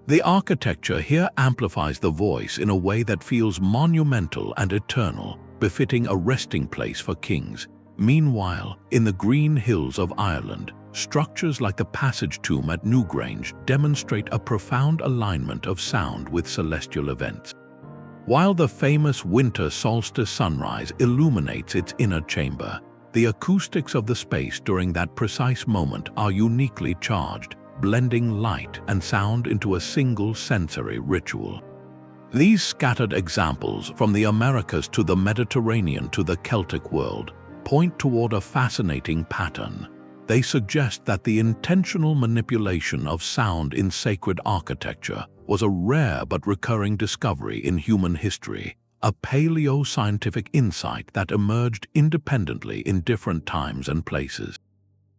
The architecture here amplifies the voice in a way that feels monumental and eternal, befitting a resting place for kings. Meanwhile, in the green hills of Ireland, structures like the Passage Tomb at Newgrange demonstrate a profound alignment of sound with celestial events. While the famous winter solstice sunrise illuminates its inner chamber, the acoustics of the space during that precise moment are uniquely charged, blending light and sound into a single sensory ritual. These scattered examples, from the Americas to the Mediterranean to the Celtic world, point toward a fascinating pattern. They suggest that the intentional manipulation of sound in sacred architecture was a rare but recurring discovery in human history, a paleo-scientific insight that emerged independently in different times and places.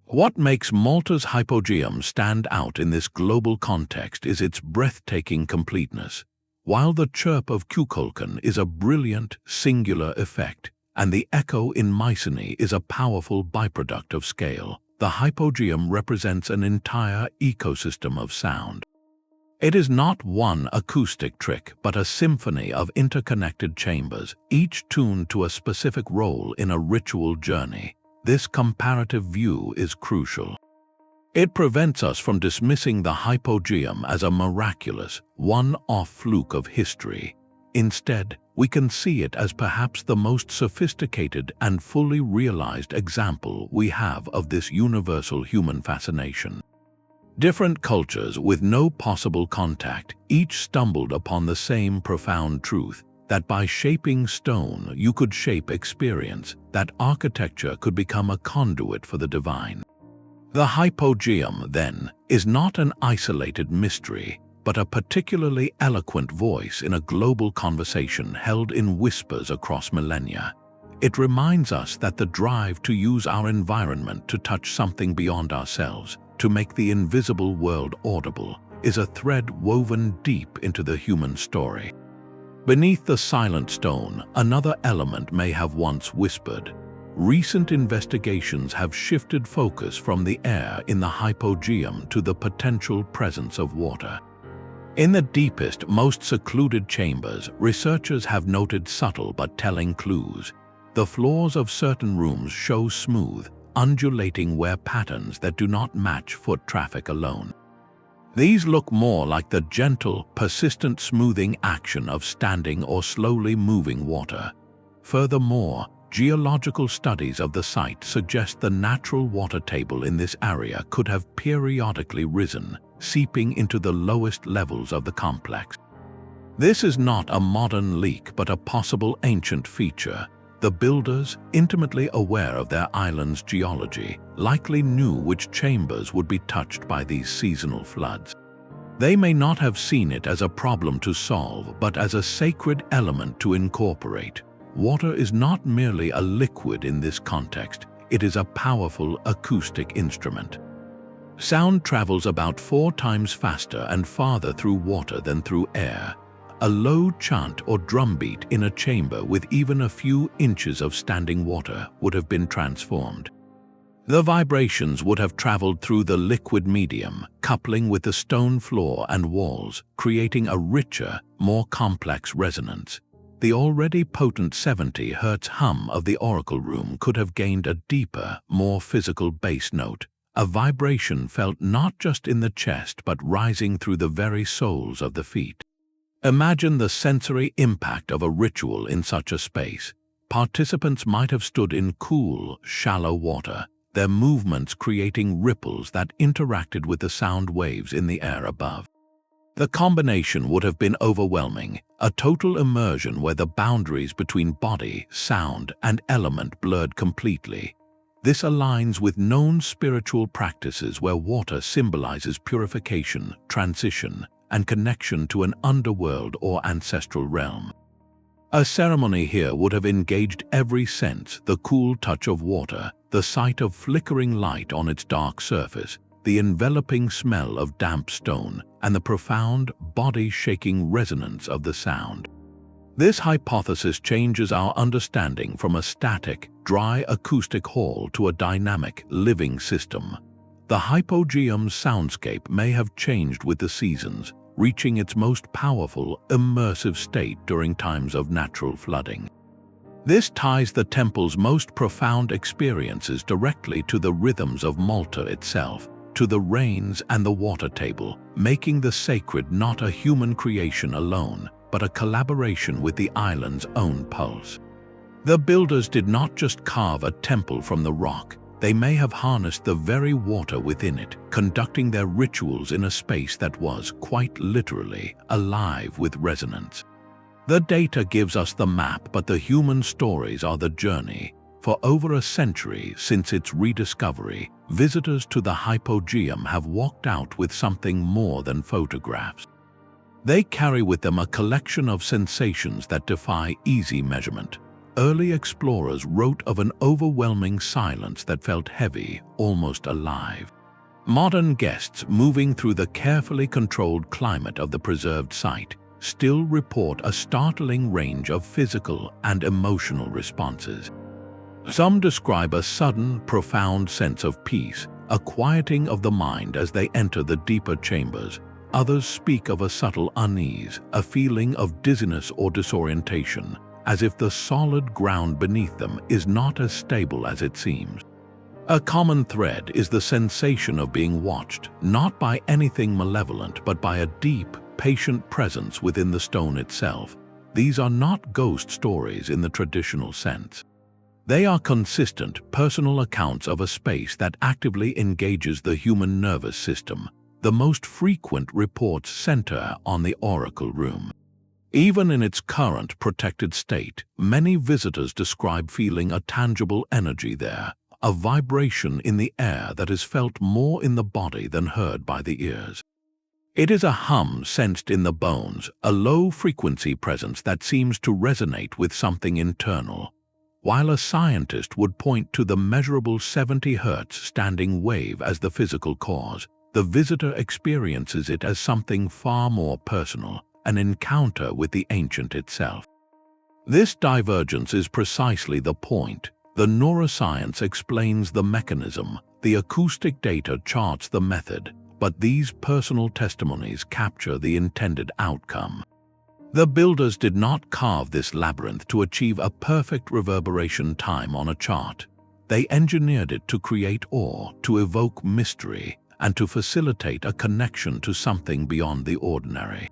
What makes Malta's Hypogeum stand out in this global context is its breathtaking completeness. While the chirp of cuculcan is a brilliant, singular effect, and the echo in Mycenae is a powerful byproduct of scale, the Hypogeum represents an entire ecosystem of sound. It is not one acoustic trick, but a symphony of interconnected chambers, each tuned to a specific role in a ritual journey. This comparative view is crucial. It prevents us from dismissing the Hypogeum as a miraculous, one-off fluke of history. Instead, we can see it as perhaps the most sophisticated and fully realized example we have of this universal human fascination. Different cultures with no possible contact each stumbled upon the same profound truth, that by shaping stone you could shape experience, that architecture could become a conduit for the divine. The Hypogeum, then, is not an isolated mystery, but a particularly eloquent voice in a global conversation held in whispers across millennia. It reminds us that the drive to use our environment to touch something beyond ourselves, to make the invisible world audible, is a thread woven deep into the human story. Beneath the silent stone, another element may have once whispered. Recent investigations have shifted focus from the air in the Hypogeum to the potential presence of water. In the deepest, most secluded chambers, researchers have noted subtle but telling clues. The floors of certain rooms show smooth, undulating wear patterns that do not match foot traffic alone. These look more like the gentle, persistent smoothing action of standing or slowly moving water. Furthermore, geological studies of the site suggest the natural water table in this area could have periodically risen, seeping into the lowest levels of the complex. This is not a modern leak but a possible ancient feature. The builders, intimately aware of their island's geology, likely knew which chambers would be touched by these seasonal floods. They may not have seen it as a problem to solve, but as a sacred element to incorporate. Water is not merely a liquid in this context, it is a powerful acoustic instrument. Sound travels about 4 times faster and farther through water than through air. A low chant or drumbeat in a chamber with even a few inches of standing water would have been transformed. The vibrations would have traveled through the liquid medium, coupling with the stone floor and walls, creating a richer, more complex resonance. The already potent 70 Hz hum of the oracle room could have gained a deeper, more physical bass note, a vibration felt not just in the chest but rising through the very soles of the feet. Imagine the sensory impact of a ritual in such a space. Participants might have stood in cool, shallow water, their movements creating ripples that interacted with the sound waves in the air above. The combination would have been overwhelming, a total immersion where the boundaries between body, sound, and element blurred completely. This aligns with known spiritual practices where water symbolizes purification, transition, and connection to an underworld or ancestral realm. A ceremony here would have engaged every sense: the cool touch of water, the sight of flickering light on its dark surface, the enveloping smell of damp stone, and the profound, body-shaking resonance of the sound. This hypothesis changes our understanding from a static, dry acoustic hall to a dynamic, living system. The Hypogeum's soundscape may have changed with the seasons, reaching its most powerful, immersive state during times of natural flooding. This ties the temple's most profound experiences directly to the rhythms of Malta itself, to the rains and the water table, making the sacred not a human creation alone, but a collaboration with the island's own pulse. The builders did not just carve a temple from the rock, they may have harnessed the very water within it, conducting their rituals in a space that was, quite literally, alive with resonance. The data gives us the map, but the human stories are the journey. For over a century since its rediscovery, visitors to the Hypogeum have walked out with something more than photographs. They carry with them a collection of sensations that defy easy measurement. Early explorers wrote of an overwhelming silence that felt heavy, almost alive. Modern guests moving through the carefully controlled climate of the preserved site still report a startling range of physical and emotional responses. Some describe a sudden, profound sense of peace, a quieting of the mind as they enter the deeper chambers. Others speak of a subtle unease, a feeling of dizziness or disorientation, as if the solid ground beneath them is not as stable as it seems. A common thread is the sensation of being watched, not by anything malevolent but by a deep, patient presence within the stone itself. These are not ghost stories in the traditional sense. They are consistent, personal accounts of a space that actively engages the human nervous system. The most frequent reports center on the oracle room. Even in its current protected state, many visitors describe feeling a tangible energy there, a vibration in the air that is felt more in the body than heard by the ears. It is a hum sensed in the bones, a low-frequency presence that seems to resonate with something internal. While a scientist would point to the measurable 70 Hz standing wave as the physical cause, the visitor experiences it as something far more personal, an encounter with the ancient itself. This divergence is precisely the point. The neuroscience explains the mechanism, the acoustic data charts the method, but these personal testimonies capture the intended outcome. The builders did not carve this labyrinth to achieve a perfect reverberation time on a chart. They engineered it to create awe, to evoke mystery, and to facilitate a connection to something beyond the ordinary.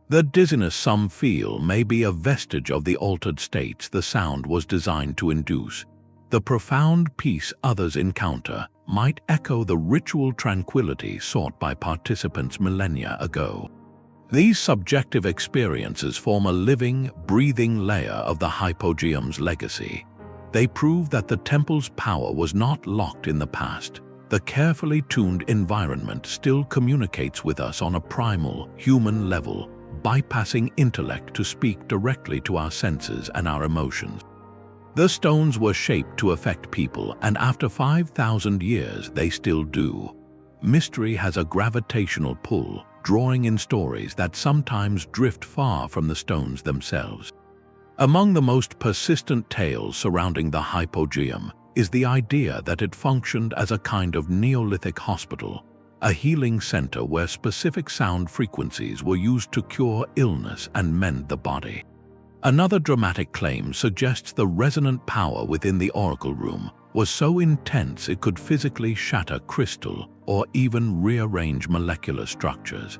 The dizziness some feel may be a vestige of the altered states the sound was designed to induce. The profound peace others encounter might echo the ritual tranquility sought by participants millennia ago. These subjective experiences form a living, breathing layer of the Hypogeum's legacy. They prove that the temple's power was not locked in the past. The carefully tuned environment still communicates with us on a primal, human level, bypassing intellect to speak directly to our senses and our emotions. The stones were shaped to affect people, and after 5,000 years they still do. Mystery has a gravitational pull, drawing in stories that sometimes drift far from the stones themselves. Among the most persistent tales surrounding the Hypogeum is the idea that it functioned as a kind of Neolithic hospital, a healing center where specific sound frequencies were used to cure illness and mend the body. Another dramatic claim suggests the resonant power within the oracle room was so intense it could physically shatter crystal or even rearrange molecular structures.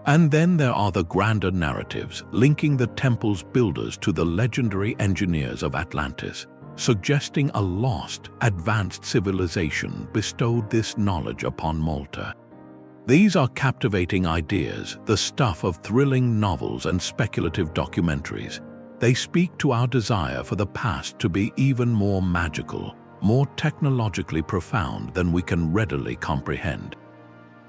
And then there are the grander narratives linking the temple's builders to the legendary engineers of Atlantis, suggesting a lost, advanced civilization bestowed this knowledge upon Malta. These are captivating ideas, the stuff of thrilling novels and speculative documentaries. They speak to our desire for the past to be even more magical, more technologically profound than we can readily comprehend.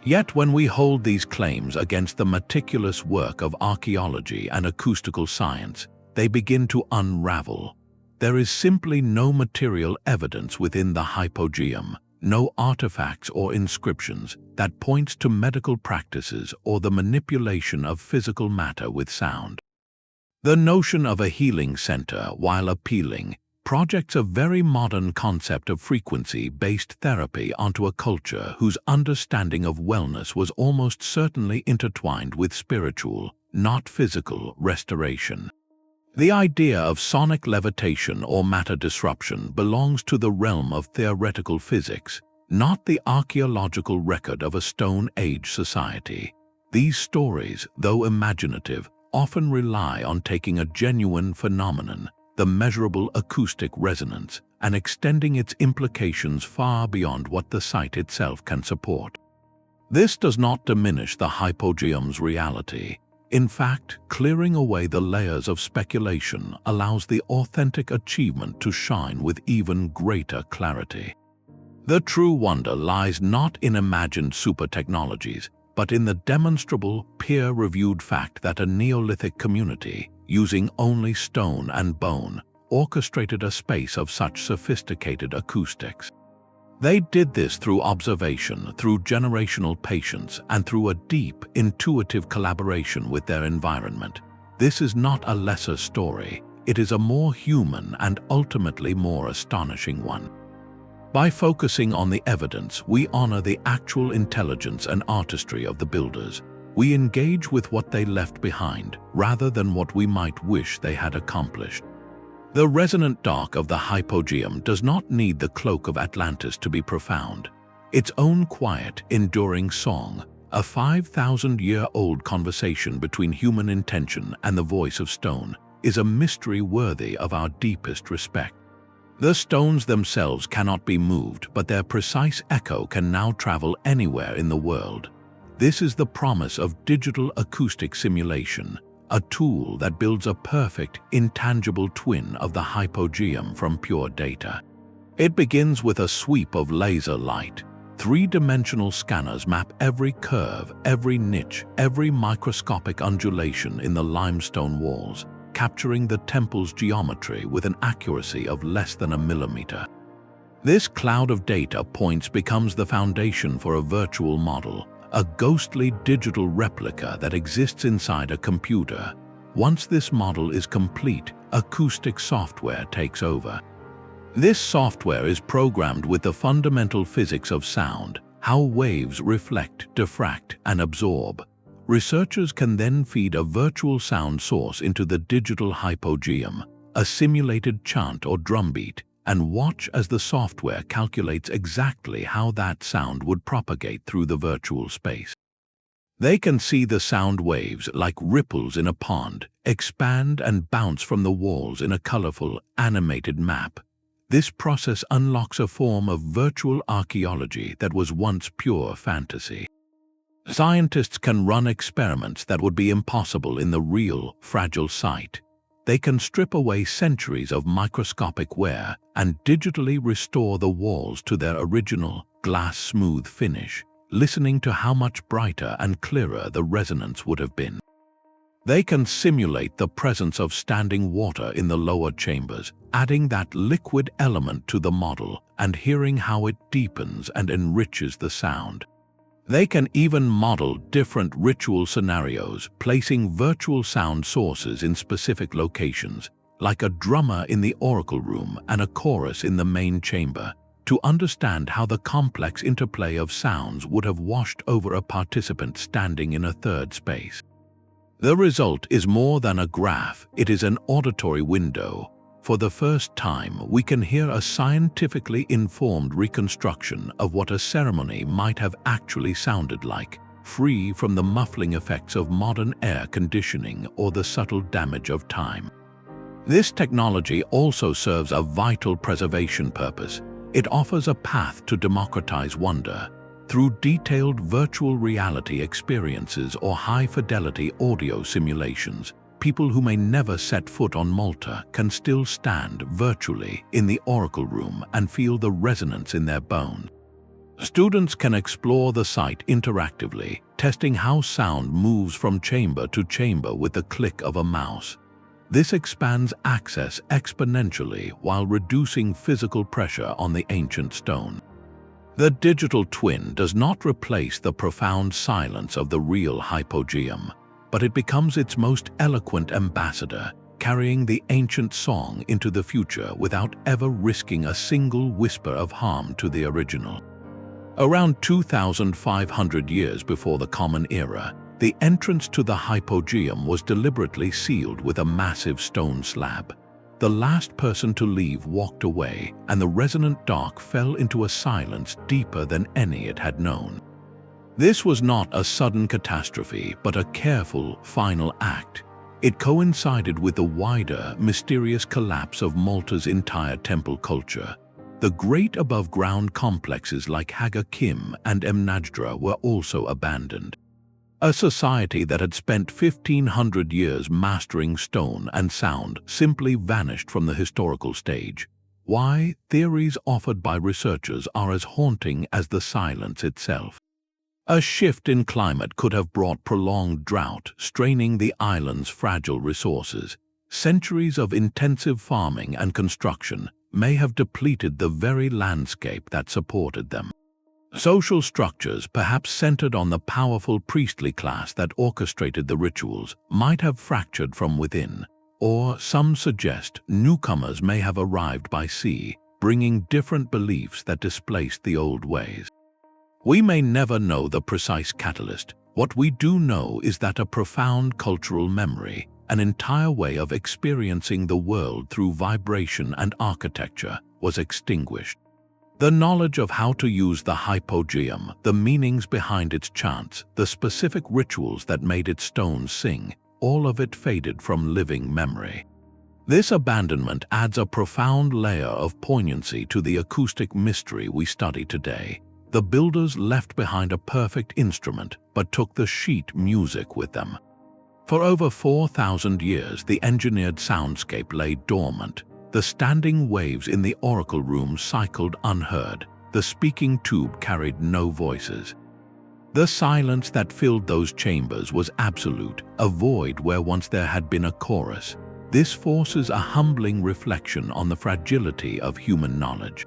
Yet when we hold these claims against the meticulous work of archaeology and acoustical science, they begin to unravel. There is simply no material evidence within the Hypogeum, no artifacts or inscriptions that points to medical practices or the manipulation of physical matter with sound. The notion of a healing center, while appealing, projects a very modern concept of frequency-based therapy onto a culture whose understanding of wellness was almost certainly intertwined with spiritual, not physical, restoration. The idea of sonic levitation or matter disruption belongs to the realm of theoretical physics, not the archaeological record of a Stone Age society. These stories, though imaginative, often rely on taking a genuine phenomenon, the measurable acoustic resonance, and extending its implications far beyond what the site itself can support. This does not diminish the Hypogeum's reality. In fact, clearing away the layers of speculation allows the authentic achievement to shine with even greater clarity. The true wonder lies not in imagined super technologies, but in the demonstrable, peer-reviewed fact that a Neolithic community, using only stone and bone, orchestrated a space of such sophisticated acoustics. They did this through observation, through generational patience, and through a deep, intuitive collaboration with their environment. This is not a lesser story, it is a more human and ultimately more astonishing one. By focusing on the evidence, we honor the actual intelligence and artistry of the builders. We engage with what they left behind, rather than what we might wish they had accomplished. The resonant dark of the Hypogeum does not need the cloak of Atlantis to be profound. Its own quiet, enduring song, a 5,000-year-old conversation between human intention and the voice of stone, is a mystery worthy of our deepest respect. The stones themselves cannot be moved, but their precise echo can now travel anywhere in the world. This is the promise of digital acoustic simulation, a tool that builds a perfect, intangible twin of the Hypogeum from pure data. It begins with a sweep of laser light. Three-dimensional scanners map every curve, every niche, every microscopic undulation in the limestone walls, capturing the temple's geometry with an accuracy of less than a millimeter. This cloud of data points becomes the foundation for a virtual model, a ghostly digital replica that exists inside a computer. Once this model is complete, acoustic software takes over. This software is programmed with the fundamental physics of sound, how waves reflect, diffract, and absorb. Researchers can then feed a virtual sound source into the digital Hypogeum, a simulated chant or drumbeat, and watch as the software calculates exactly how that sound would propagate through the virtual space. They can see the sound waves, like ripples in a pond, expand and bounce from the walls in a colorful, animated map. This process unlocks a form of virtual archaeology that was once pure fantasy. Scientists can run experiments that would be impossible in the real, fragile site. They can strip away centuries of microscopic wear and digitally restore the walls to their original, glass-smooth finish, listening to how much brighter and clearer the resonance would have been. They can simulate the presence of standing water in the lower chambers, adding that liquid element to the model and hearing how it deepens and enriches the sound. They can even model different ritual scenarios, placing virtual sound sources in specific locations, like a drummer in the oracle room and a chorus in the main chamber, to understand how the complex interplay of sounds would have washed over a participant standing in a third space. The result is more than a graph, it is an auditory window. For the first time, we can hear a scientifically informed reconstruction of what a ceremony might have actually sounded like, free from the muffling effects of modern air conditioning or the subtle damage of time. This technology also serves a vital preservation purpose. It offers a path to democratize wonder. Through detailed virtual reality experiences or high-fidelity audio simulations, people who may never set foot on Malta can still stand virtually in the oracle room and feel the resonance in their bones. Students can explore the site interactively, testing how sound moves from chamber to chamber with the click of a mouse. This expands access exponentially while reducing physical pressure on the ancient stone. The digital twin does not replace the profound silence of the real Hypogeum, but it becomes its most eloquent ambassador, carrying the ancient song into the future without ever risking a single whisper of harm to the original. Around 2,500 years before the Common Era, the entrance to the Hypogeum was deliberately sealed with a massive stone slab. The last person to leave walked away, and the resonant dark fell into a silence deeper than any it had known. This was not a sudden catastrophe, but a careful, final act. It coincided with the wider, mysterious collapse of Malta's entire temple culture. The great above-ground complexes like Hypogeum and Mnajdra were also abandoned. A society that had spent 1,500 years mastering stone and sound simply vanished from the historical stage. Why? Theories offered by researchers are as haunting as the silence itself. A shift in climate could have brought prolonged drought, straining the island's fragile resources. Centuries of intensive farming and construction may have depleted the very landscape that supported them. Social structures, perhaps centered on the powerful priestly class that orchestrated the rituals, might have fractured from within, or some suggest newcomers may have arrived by sea, bringing different beliefs that displaced the old ways. We may never know the precise catalyst. What we do know is that a profound cultural memory, an entire way of experiencing the world through vibration and architecture, was extinguished. The knowledge of how to use the Hypogeum, the meanings behind its chants, the specific rituals that made its stones sing, all of it faded from living memory. This abandonment adds a profound layer of poignancy to the acoustic mystery we study today. The builders left behind a perfect instrument, but took the sheet music with them. For over 4,000 years, the engineered soundscape lay dormant. The standing waves in the oracle room cycled unheard. The speaking tube carried no voices. The silence that filled those chambers was absolute, a void where once there had been a chorus. This forces a humbling reflection on the fragility of human knowledge.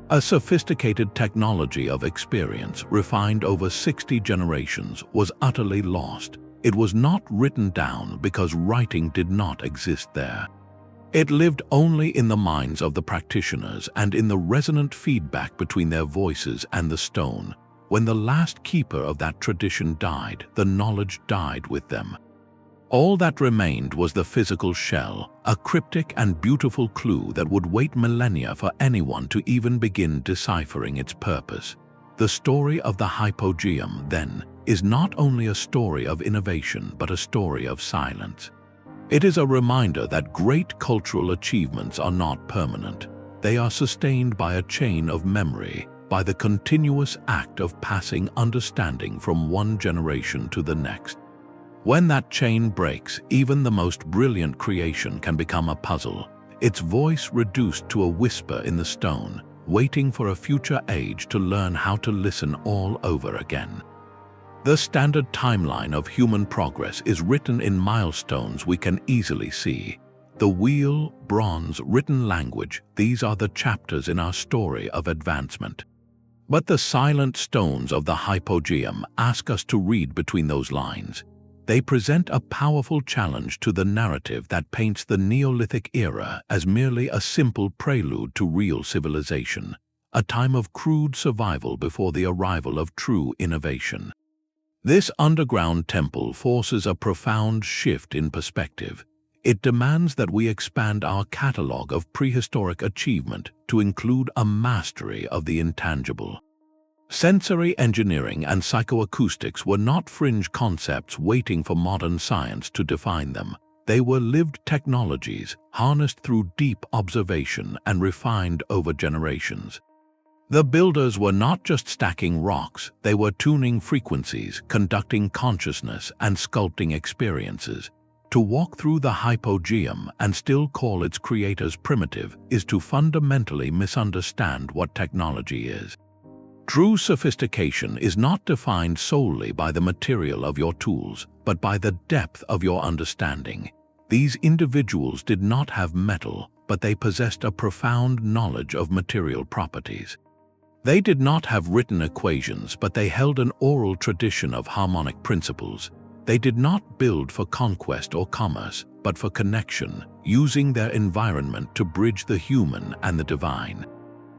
A sophisticated technology of experience, refined over 60 generations, was utterly lost. It was not written down because writing did not exist there. It lived only in the minds of the practitioners and in the resonant feedback between their voices and the stone. When the last keeper of that tradition died, the knowledge died with them. All that remained was the physical shell, a cryptic and beautiful clue that would wait millennia for anyone to even begin deciphering its purpose. The story of the Hypogeum, then, is not only a story of innovation but a story of silence. It is a reminder that great cultural achievements are not permanent. They are sustained by a chain of memory, by the continuous act of passing understanding from one generation to the next. When that chain breaks, even the most brilliant creation can become a puzzle, its voice reduced to a whisper in the stone, waiting for a future age to learn how to listen all over again. The standard timeline of human progress is written in milestones we can easily see. The wheel, bronze, written language, these are the chapters in our story of advancement. But the silent stones of the Hypogeum ask us to read between those lines. They present a powerful challenge to the narrative that paints the Neolithic era as merely a simple prelude to real civilization, a time of crude survival before the arrival of true innovation. This underground temple forces a profound shift in perspective. It demands that we expand our catalogue of prehistoric achievement to include a mastery of the intangible. Sensory engineering and psychoacoustics were not fringe concepts waiting for modern science to define them. They were lived technologies, harnessed through deep observation and refined over generations. The builders were not just stacking rocks, they were tuning frequencies, conducting consciousness, and sculpting experiences. To walk through the Hypogeum and still call its creators primitive is to fundamentally misunderstand what technology is. True sophistication is not defined solely by the material of your tools, but by the depth of your understanding. These individuals did not have metal, but they possessed a profound knowledge of material properties. They did not have written equations, but they held an oral tradition of harmonic principles. They did not build for conquest or commerce, but for connection, using their environment to bridge the human and the divine.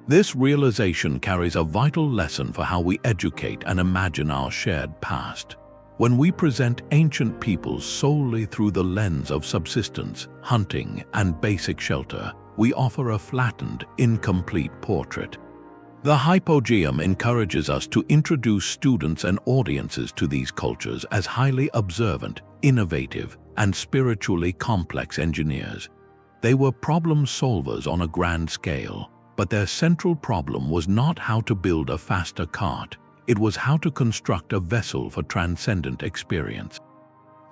This realization carries a vital lesson for how we educate and imagine our shared past. When we present ancient peoples solely through the lens of subsistence, hunting, and basic shelter, we offer a flattened, incomplete portrait. The Hypogeum encourages us to introduce students and audiences to these cultures as highly observant, innovative, and spiritually complex engineers. They were problem solvers on a grand scale, but their central problem was not how to build a faster cart. it was how to construct a vessel for transcendent experience.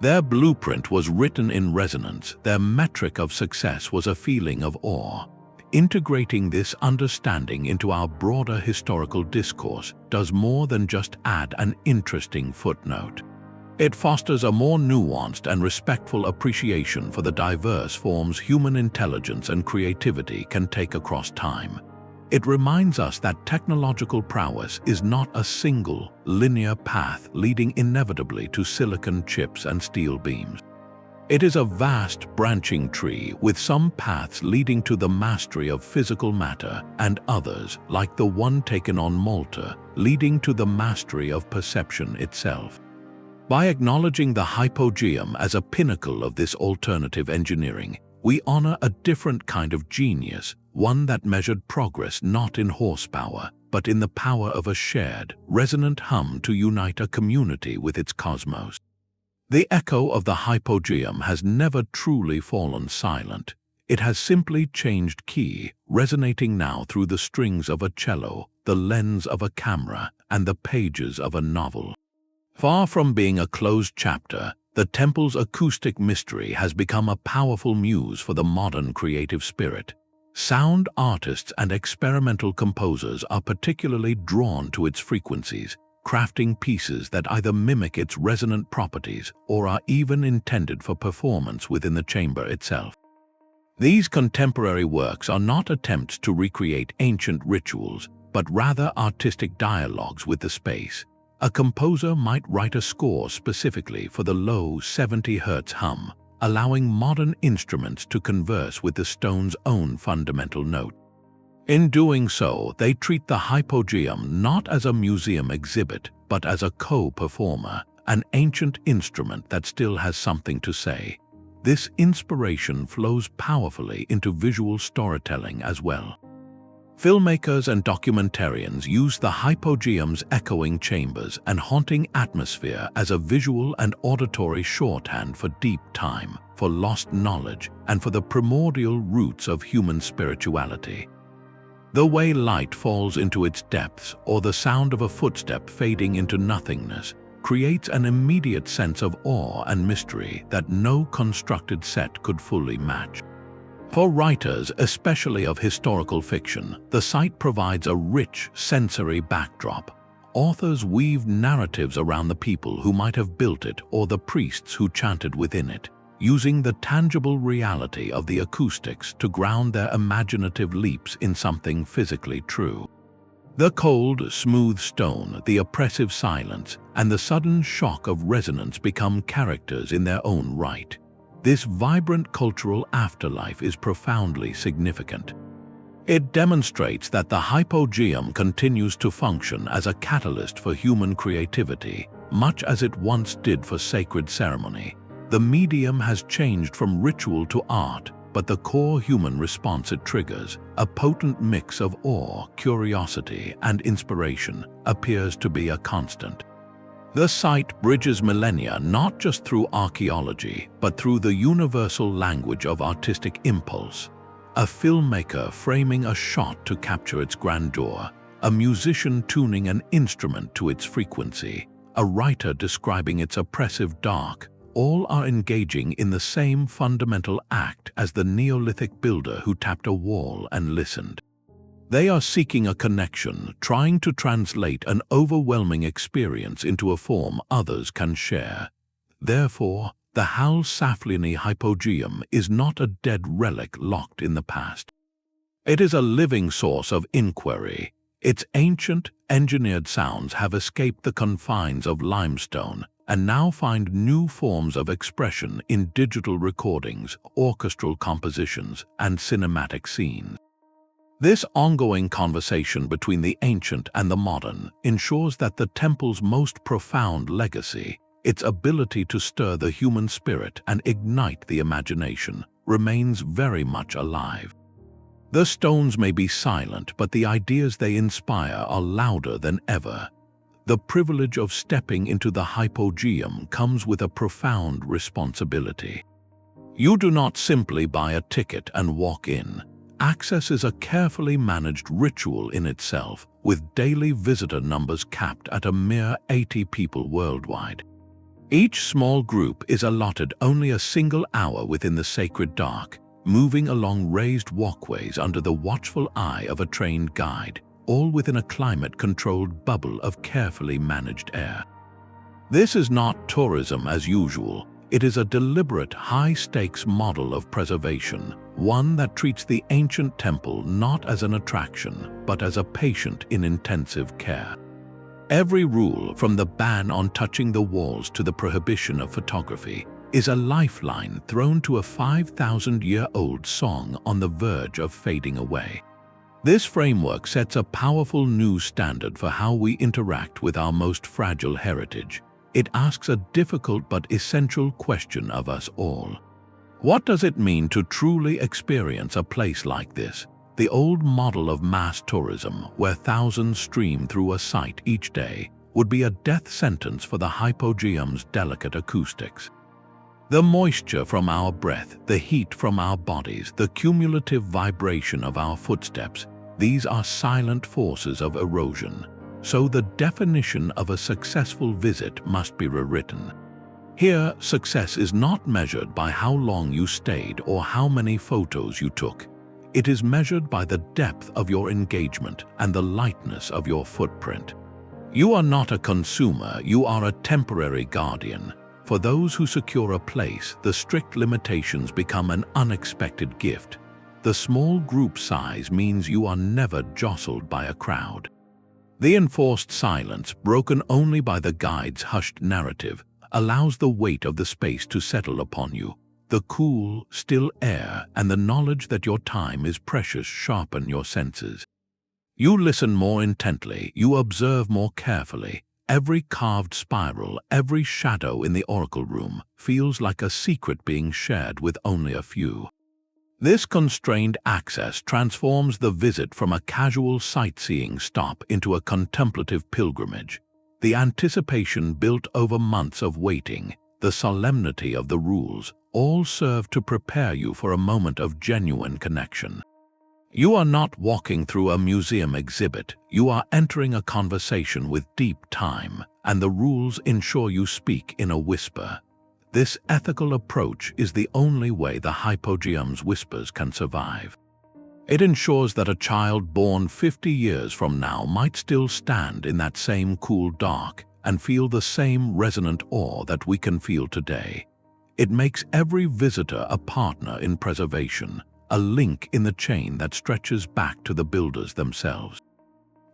Their blueprint was written in resonance, their metric of success was a feeling of awe. Integrating this understanding into our broader historical discourse does more than just add an interesting footnote. It fosters a more nuanced and respectful appreciation for the diverse forms human intelligence and creativity can take across time. It reminds us that technological prowess is not a single, linear path leading inevitably to silicon chips and steel beams. It is a vast, branching tree with some paths leading to the mastery of physical matter and others, like the one taken on Malta, leading to the mastery of perception itself. By acknowledging the Hypogeum as a pinnacle of this alternative engineering, we honor a different kind of genius, one that measured progress not in horsepower, but in the power of a shared, resonant hum to unite a community with its cosmos. The echo of the Hypogeum has never truly fallen silent. It has simply changed key, resonating now through the strings of a cello, the lens of a camera, and the pages of a novel. Far from being a closed chapter, the temple's acoustic mystery has become a powerful muse for the modern creative spirit. Sound artists and experimental composers are particularly drawn to its frequencies, crafting pieces that either mimic its resonant properties or are even intended for performance within the chamber itself. These contemporary works are not attempts to recreate ancient rituals, but rather artistic dialogues with the space. A composer might write a score specifically for the low 70 Hz hum, allowing modern instruments to converse with the stone's own fundamental note. In doing so, they treat the Hypogeum not as a museum exhibit, but as a co-performer, an ancient instrument that still has something to say. This inspiration flows powerfully into visual storytelling as well. Filmmakers and documentarians use the Hypogeum's echoing chambers and haunting atmosphere as a visual and auditory shorthand for deep time, for lost knowledge, and for the primordial roots of human spirituality. The way light falls into its depths, or the sound of a footstep fading into nothingness, creates an immediate sense of awe and mystery that no constructed set could fully match. For writers, especially of historical fiction, the site provides a rich sensory backdrop. Authors weave narratives around the people who might have built it or the priests who chanted within it, using the tangible reality of the acoustics to ground their imaginative leaps in something physically true. The cold, smooth stone, the oppressive silence, and the sudden shock of resonance become characters in their own right. This vibrant cultural afterlife is profoundly significant. It demonstrates that the Hypogeum continues to function as a catalyst for human creativity, much as it once did for sacred ceremony. The medium has changed from ritual to art, but the core human response it triggers, a potent mix of awe, curiosity, and inspiration, appears to be a constant. The site bridges millennia not just through archaeology, but through the universal language of artistic impulse. A filmmaker framing a shot to capture its grandeur, a musician tuning an instrument to its frequency, a writer describing its oppressive dark, all are engaging in the same fundamental act as the Neolithic builder who tapped a wall and listened. They are seeking a connection, trying to translate an overwhelming experience into a form others can share. Therefore, the Saflieni Hypogeum is not a dead relic locked in the past. It is a living source of inquiry. Its ancient, engineered sounds have escaped the confines of limestone and now find new forms of expression in digital recordings, orchestral compositions, and cinematic scenes. This ongoing conversation between the ancient and the modern ensures that the temple's most profound legacy, its ability to stir the human spirit and ignite the imagination, remains very much alive. The stones may be silent, but the ideas they inspire are louder than ever. The privilege of stepping into the Hypogeum comes with a profound responsibility. You do not simply buy a ticket and walk in. access is a carefully managed ritual in itself, with daily visitor numbers capped at a mere 80 people worldwide. Each small group is allotted only a single hour within the sacred dark, moving along raised walkways under the watchful eye of a trained guide, all within a climate-controlled bubble of carefully managed air. This is not tourism as usual. It is a deliberate, high-stakes model of preservation, one that treats the ancient temple not as an attraction, but as a patient in intensive care. Every rule, from the ban on touching the walls to the prohibition of photography, is a lifeline thrown to a 5,000-year-old song on the verge of fading away. This framework sets a powerful new standard for how we interact with our most fragile heritage. It asks a difficult but essential question of us all. What does it mean to truly experience a place like this? The old model of mass tourism, where thousands stream through a site each day, would be a death sentence for the Hypogeum's delicate acoustics. The moisture from our breath, the heat from our bodies, the cumulative vibration of our footsteps, these are silent forces of erosion. So the definition of a successful visit must be rewritten. Here, success is not measured by how long you stayed or how many photos you took. It is measured by the depth of your engagement and the lightness of your footprint. You are not a consumer, you are a temporary guardian. For those who secure a place, the strict limitations become an unexpected gift. The small group size means you are never jostled by a crowd. The enforced silence, broken only by the guide's hushed narrative, allows the weight of the space to settle upon you. The cool, still air and the knowledge that your time is precious sharpen your senses. You listen more intently, you observe more carefully. Every carved spiral, every shadow in the oracle room feels like a secret being shared with only a few. This constrained access transforms the visit from a casual sightseeing stop into a contemplative pilgrimage. The anticipation built over months of waiting, the solemnity of the rules, all serve to prepare you for a moment of genuine connection. You are not walking through a museum exhibit, you are entering a conversation with deep time, and the rules ensure you speak in a whisper. This ethical approach is the only way the Hypogeum's whispers can survive. It ensures that a child born 50 years from now might still stand in that same cool dark and feel the same resonant awe that we can feel today. It makes every visitor a partner in preservation, a link in the chain that stretches back to the builders themselves.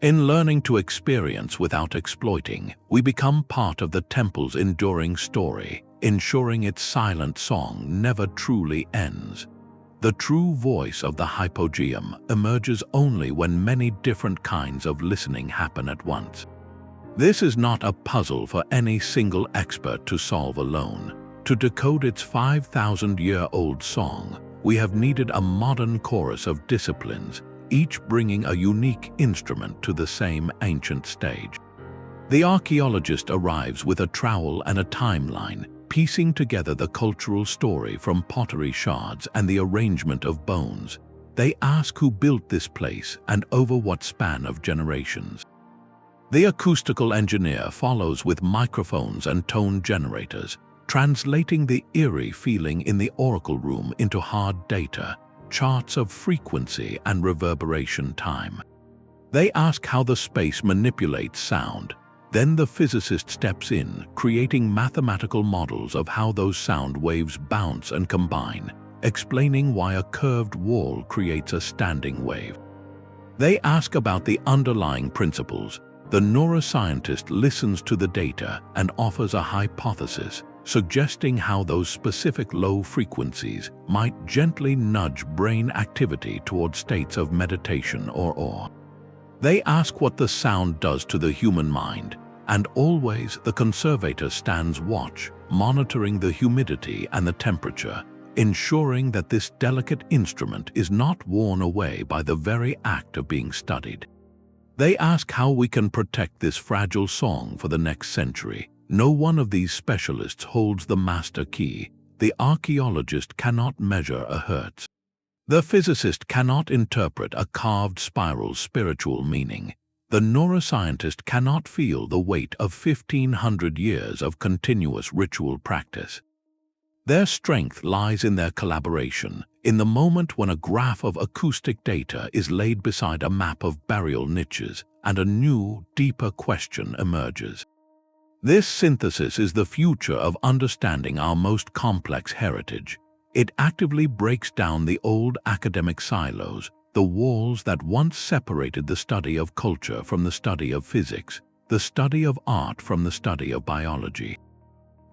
In learning to experience without exploiting, we become part of the temple's enduring story, ensuring its silent song never truly ends. The true voice of the Hypogeum emerges only when many different kinds of listening happen at once. This is not a puzzle for any single expert to solve alone. To decode its 5,000-year-old song, we have needed a modern chorus of disciplines, each bringing a unique instrument to the same ancient stage. The archaeologist arrives with a trowel and a timeline, piecing together the cultural story from pottery shards and the arrangement of bones. They ask who built this place and over what span of generations. The acoustical engineer follows with microphones and tone generators, translating the eerie feeling in the oracle room into hard data, charts of frequency and reverberation time. They ask how the space manipulates sound. Then the physicist steps in, creating mathematical models of how those sound waves bounce and combine, explaining why a curved wall creates a standing wave. They ask about the underlying principles. The neuroscientist listens to the data and offers a hypothesis, suggesting how those specific low frequencies might gently nudge brain activity toward states of meditation or awe. They ask what the sound does to the human mind, and always the conservator stands watch, monitoring the humidity and the temperature, ensuring that this delicate instrument is not worn away by the very act of being studied. They ask how we can protect this fragile song for the next century. No one of these specialists holds the master key. The archaeologist cannot measure a hertz. The physicist cannot interpret a carved spiral's spiritual meaning. The neuroscientist cannot feel the weight of 1,500 years of continuous ritual practice. Their strength lies in their collaboration, in the moment when a graph of acoustic data is laid beside a map of burial niches and a new, deeper question emerges. This synthesis is the future of understanding our most complex heritage. It actively breaks down the old academic silos, the walls that once separated the study of culture from the study of physics, the study of art from the study of biology.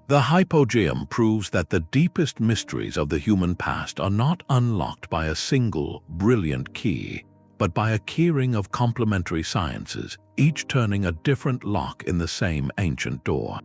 The Hypogeum proves that the deepest mysteries of the human past are not unlocked by a single, brilliant key, but by a keyring of complementary sciences, each turning a different lock in the same ancient door.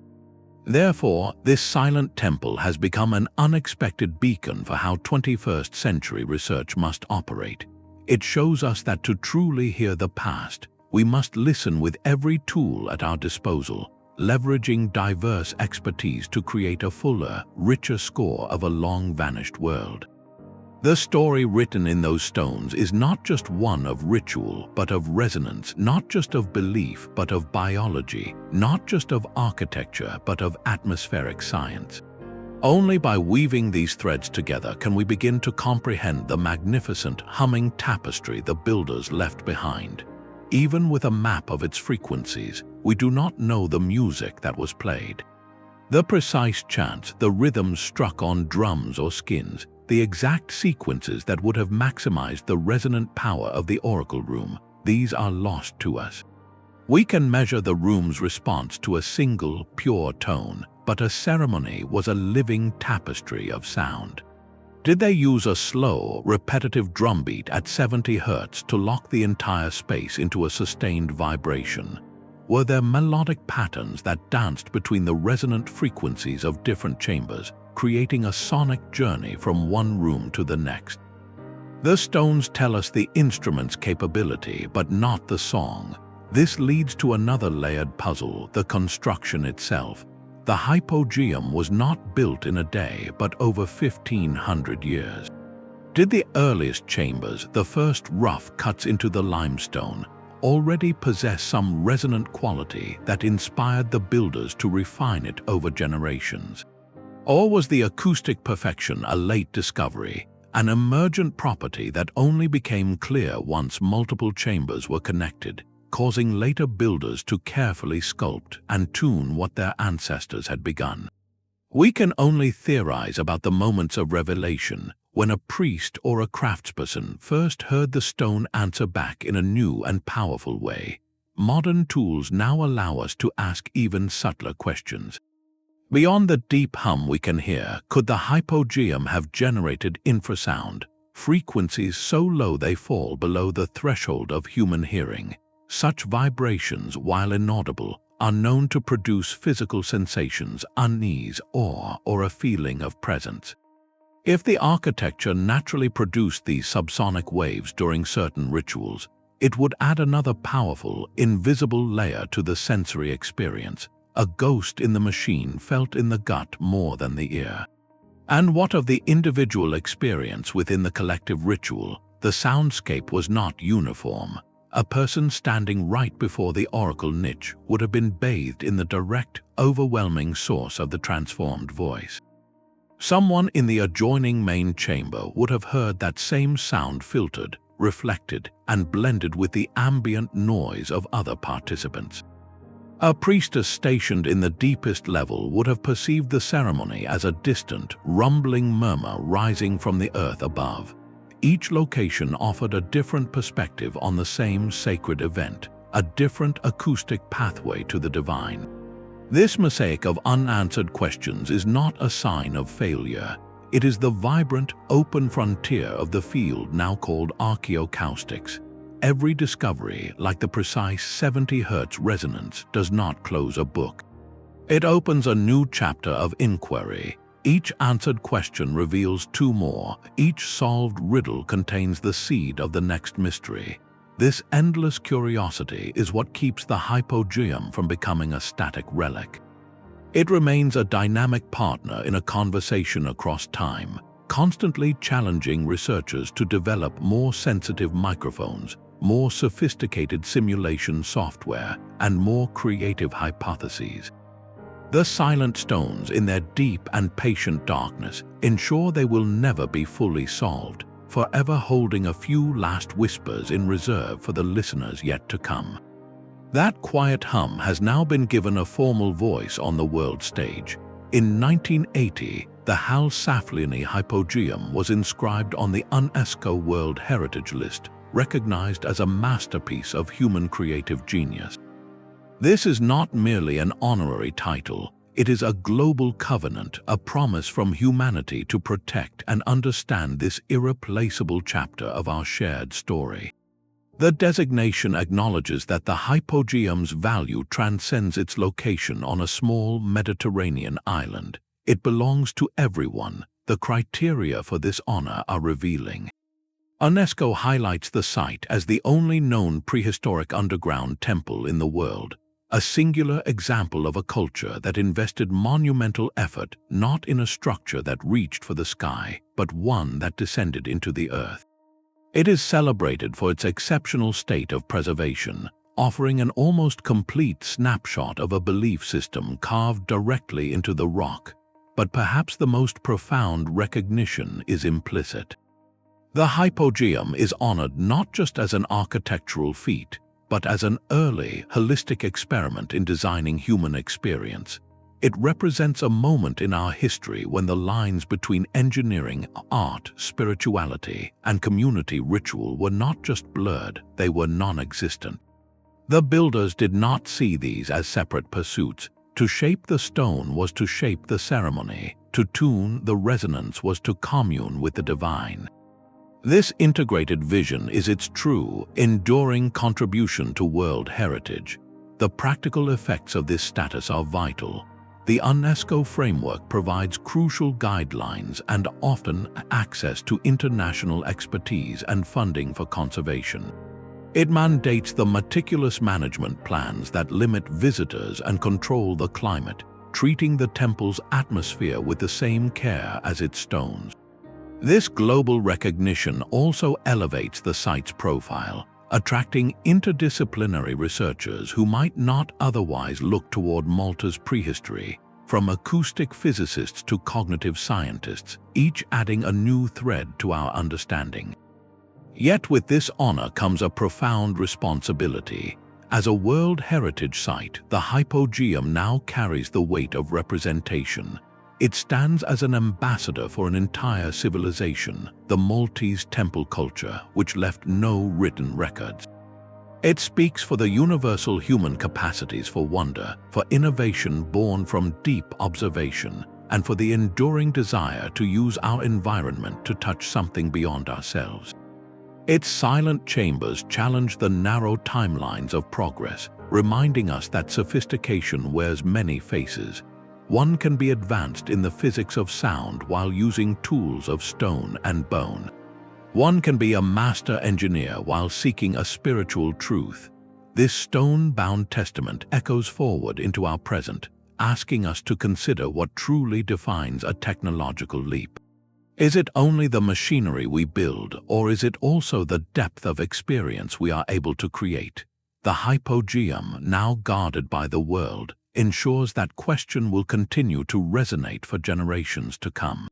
Therefore, this silent temple has become an unexpected beacon for how 21st century research must operate. It shows us that to truly hear the past, we must listen with every tool at our disposal, leveraging diverse expertise to create a fuller, richer score of a long-vanished world. The story written in those stones is not just one of ritual, but of resonance, not just of belief, but of biology, not just of architecture, but of atmospheric science. Only by weaving these threads together can we begin to comprehend the magnificent, humming tapestry the builders left behind. Even with a map of its frequencies, we do not know the music that was played. The precise chants, the rhythms struck on drums or skins, the exact sequences that would have maximized the resonant power of the oracle room, these are lost to us. We can measure the room's response to a single, pure tone, but a ceremony was a living tapestry of sound. Did they use a slow, repetitive drumbeat at 70 Hz to lock the entire space into a sustained vibration? Were there melodic patterns that danced between the resonant frequencies of different chambers, creating a sonic journey from one room to the next? The stones tell us the instrument's capability, but not the song. This leads to another layered puzzle, the construction itself. The Hypogeum was not built in a day, but over 1,500 years. Did the earliest chambers, the first rough cuts into the limestone, already possess some resonant quality that inspired the builders to refine it over generations? Or was the acoustic perfection a late discovery, an emergent property that only became clear once multiple chambers were connected, causing later builders to carefully sculpt and tune what their ancestors had begun? We can only theorize about the moments of revelation, when a priest or a craftsperson first heard the stone answer back in a new and powerful way. Modern tools now allow us to ask even subtler questions. Beyond the deep hum we can hear, could the Hypogeum have generated infrasound, frequencies so low they fall below the threshold of human hearing? Such vibrations, while inaudible, are known to produce physical sensations, unease, awe, or a feeling of presence. If the architecture naturally produced these subsonic waves during certain rituals, it would add another powerful, invisible layer to the sensory experience, a ghost in the machine felt in the gut more than the ear. And what of the individual experience within the collective ritual? The soundscape was not uniform. A person standing right before the oracle niche would have been bathed in the direct, overwhelming source of the transformed voice. Someone in the adjoining main chamber would have heard that same sound filtered, reflected, and blended with the ambient noise of other participants. A priestess stationed in the deepest level would have perceived the ceremony as a distant, rumbling murmur rising from the earth above. Each location offered a different perspective on the same sacred event, a different acoustic pathway to the divine. This mosaic of unanswered questions is not a sign of failure. It is the vibrant, open frontier of the field now called archaeoacoustics. Every discovery, like the precise 70 Hz resonance, does not close a book. It opens a new chapter of inquiry. Each answered question reveals two more. Each solved riddle contains the seed of the next mystery. This endless curiosity is what keeps the Hypogeum from becoming a static relic. It remains a dynamic partner in a conversation across time, constantly challenging researchers to develop more sensitive microphones, more sophisticated simulation software, and more creative hypotheses. The silent stones, in their deep and patient darkness, ensure they will never be fully solved, forever holding a few last whispers in reserve for the listeners yet to come. That quiet hum has now been given a formal voice on the world stage. In 1980, the Hal-Saflieni Hypogeum was inscribed on the UNESCO World Heritage List, recognized as a masterpiece of human creative genius. This is not merely an honorary title. It is a global covenant, a promise from humanity to protect and understand this irreplaceable chapter of our shared story. The designation acknowledges that the Hypogeum's value transcends its location on a small Mediterranean island. It belongs to everyone. The criteria for this honor are revealing. UNESCO highlights the site as the only known prehistoric underground temple in the world, a singular example of a culture that invested monumental effort not in a structure that reached for the sky, but one that descended into the earth. It is celebrated for its exceptional state of preservation, offering an almost complete snapshot of a belief system carved directly into the rock. But perhaps the most profound recognition is implicit. The Hypogeum is honored not just as an architectural feat, but as an early, holistic experiment in designing human experience. It represents a moment in our history when the lines between engineering, art, spirituality, and community ritual were not just blurred, they were non-existent. The builders did not see these as separate pursuits. To shape the stone was to shape the ceremony. To tune the resonance was to commune with the divine. This integrated vision is its true, enduring contribution to world heritage. The practical effects of this status are vital. The UNESCO framework provides crucial guidelines and often access to international expertise and funding for conservation. It mandates the meticulous management plans that limit visitors and control the climate, treating the temple's atmosphere with the same care as its stones. This global recognition also elevates the site's profile, attracting interdisciplinary researchers who might not otherwise look toward Malta's prehistory, from acoustic physicists to cognitive scientists, each adding a new thread to our understanding. Yet with this honor comes a profound responsibility. As a World Heritage Site, the Hypogeum now carries the weight of representation. It stands as an ambassador for an entire civilization, the Maltese temple culture, which left no written records. It speaks for the universal human capacities for wonder, for innovation born from deep observation, and for the enduring desire to use our environment to touch something beyond ourselves. Its silent chambers challenge the narrow timelines of progress, reminding us that sophistication wears many faces. One can be advanced in the physics of sound while using tools of stone and bone. One can be a master engineer while seeking a spiritual truth. This stone-bound testament echoes forward into our present, asking us to consider what truly defines a technological leap. Is it only the machinery we build, or is it also the depth of experience we are able to create? The Hypogeum, now guarded by the world, ensures that question will continue to resonate for generations to come.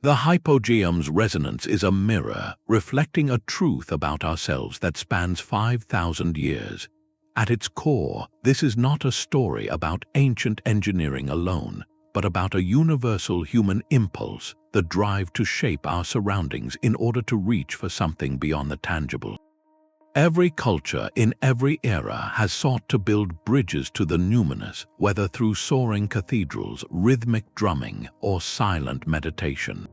The Hypogeum's resonance is a mirror, reflecting a truth about ourselves that spans 5,000 years. At its core, this is not a story about ancient engineering alone, but about a universal human impulse, the drive to shape our surroundings in order to reach for something beyond the tangible. Every culture in every era has sought to build bridges to the numinous, whether through soaring cathedrals, rhythmic drumming, or silent meditation.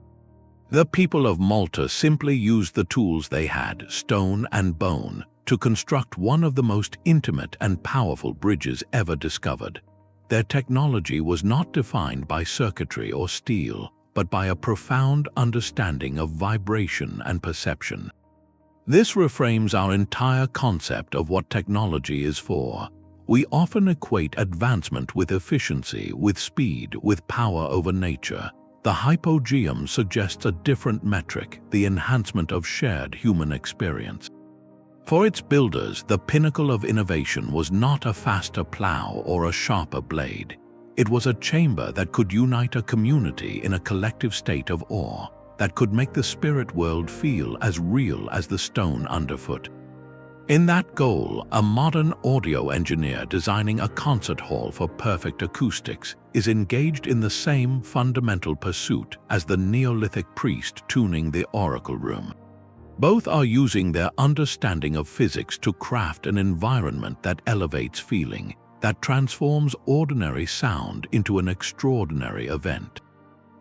The people of Malta simply used the tools they had, stone and bone, to construct one of the most intimate and powerful bridges ever discovered. Their technology was not defined by circuitry or steel, but by a profound understanding of vibration and perception. This reframes our entire concept of what technology is for. We often equate advancement with efficiency, with speed, with power over nature. The Hypogeum suggests a different metric, the enhancement of shared human experience. For its builders, the pinnacle of innovation was not a faster plow or a sharper blade. It was a chamber that could unite a community in a collective state of awe, that could make the spirit world feel as real as the stone underfoot. In that goal, a modern audio engineer designing a concert hall for perfect acoustics is engaged in the same fundamental pursuit as the Neolithic priest tuning the oracle room. Both are using their understanding of physics to craft an environment that elevates feeling, that transforms ordinary sound into an extraordinary event.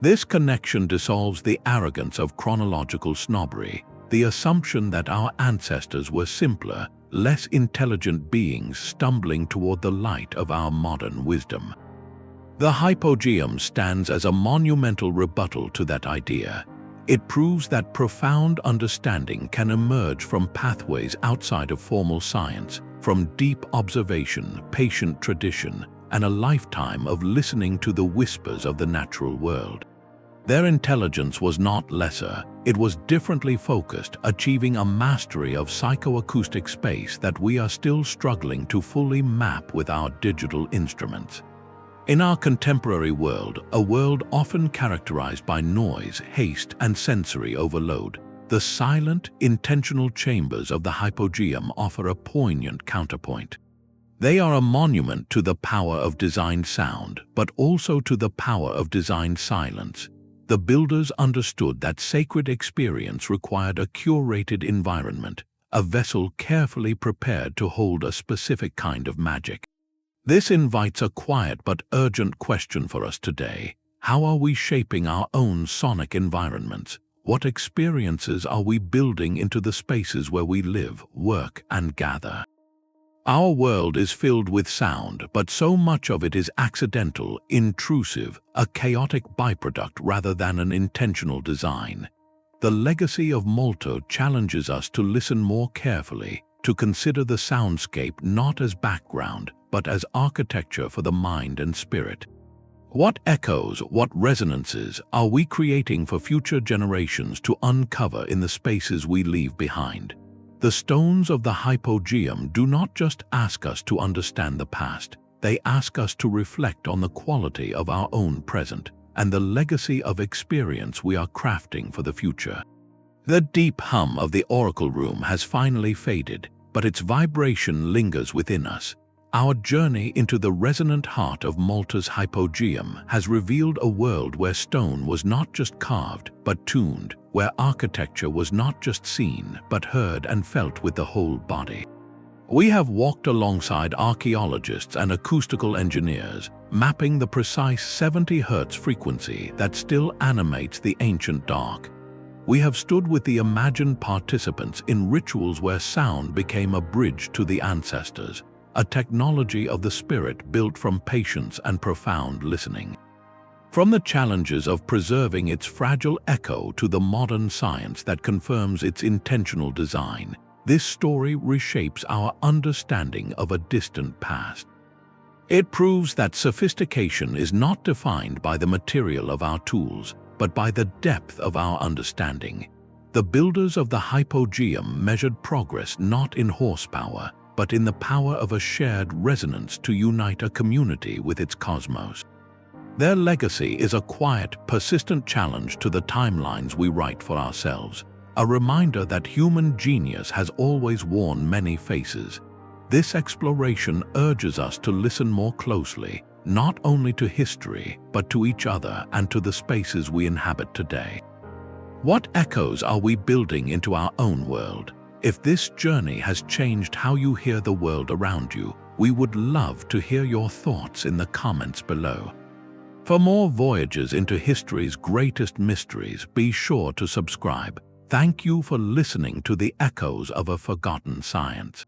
This connection dissolves the arrogance of chronological snobbery, the assumption that our ancestors were simpler, less intelligent beings stumbling toward the light of our modern wisdom. The Hypogeum stands as a monumental rebuttal to that idea. It proves that profound understanding can emerge from pathways outside of formal science, from deep observation, patient tradition, and a lifetime of listening to the whispers of the natural world. Their intelligence was not lesser, it was differently focused, achieving a mastery of psychoacoustic space that we are still struggling to fully map with our digital instruments. In our contemporary world, a world often characterized by noise, haste, and sensory overload, the silent, intentional chambers of the Hypogeum offer a poignant counterpoint. They are a monument to the power of designed sound, but also to the power of designed silence. The builders understood that sacred experience required a curated environment, a vessel carefully prepared to hold a specific kind of magic. This invites a quiet but urgent question for us today. How are we shaping our own sonic environments? What experiences are we building into the spaces where we live, work, and gather? Our world is filled with sound, but so much of it is accidental, intrusive, a chaotic byproduct rather than an intentional design. The legacy of Malta challenges us to listen more carefully, to consider the soundscape not as background, but as architecture for the mind and spirit. What echoes, what resonances are we creating for future generations to uncover in the spaces we leave behind? The stones of the Hypogeum do not just ask us to understand the past, they ask us to reflect on the quality of our own present and the legacy of experience we are crafting for the future. The deep hum of the oracle room has finally faded, but its vibration lingers within us. Our journey into the resonant heart of Malta's Hypogeum has revealed a world where stone was not just carved, but tuned, where architecture was not just seen, but heard and felt with the whole body. We have walked alongside archaeologists and acoustical engineers, mapping the precise 70 Hz frequency that still animates the ancient dark. We have stood with the imagined participants in rituals where sound became a bridge to the ancestors, a technology of the spirit built from patience and profound listening. From the challenges of preserving its fragile echo to the modern science that confirms its intentional design, this story reshapes our understanding of a distant past. It proves that sophistication is not defined by the material of our tools, but by the depth of our understanding. The builders of the Hypogeum measured progress not in horsepower, but in the power of a shared resonance to unite a community with its cosmos. Their legacy is a quiet, persistent challenge to the timelines we write for ourselves, a reminder that human genius has always worn many faces. This exploration urges us to listen more closely, not only to history, but to each other and to the spaces we inhabit today. What echoes are we building into our own world? If this journey has changed how you hear the world around you, we would love to hear your thoughts in the comments below. For more voyages into history's greatest mysteries, be sure to subscribe. Thank you for listening to the echoes of a forgotten science.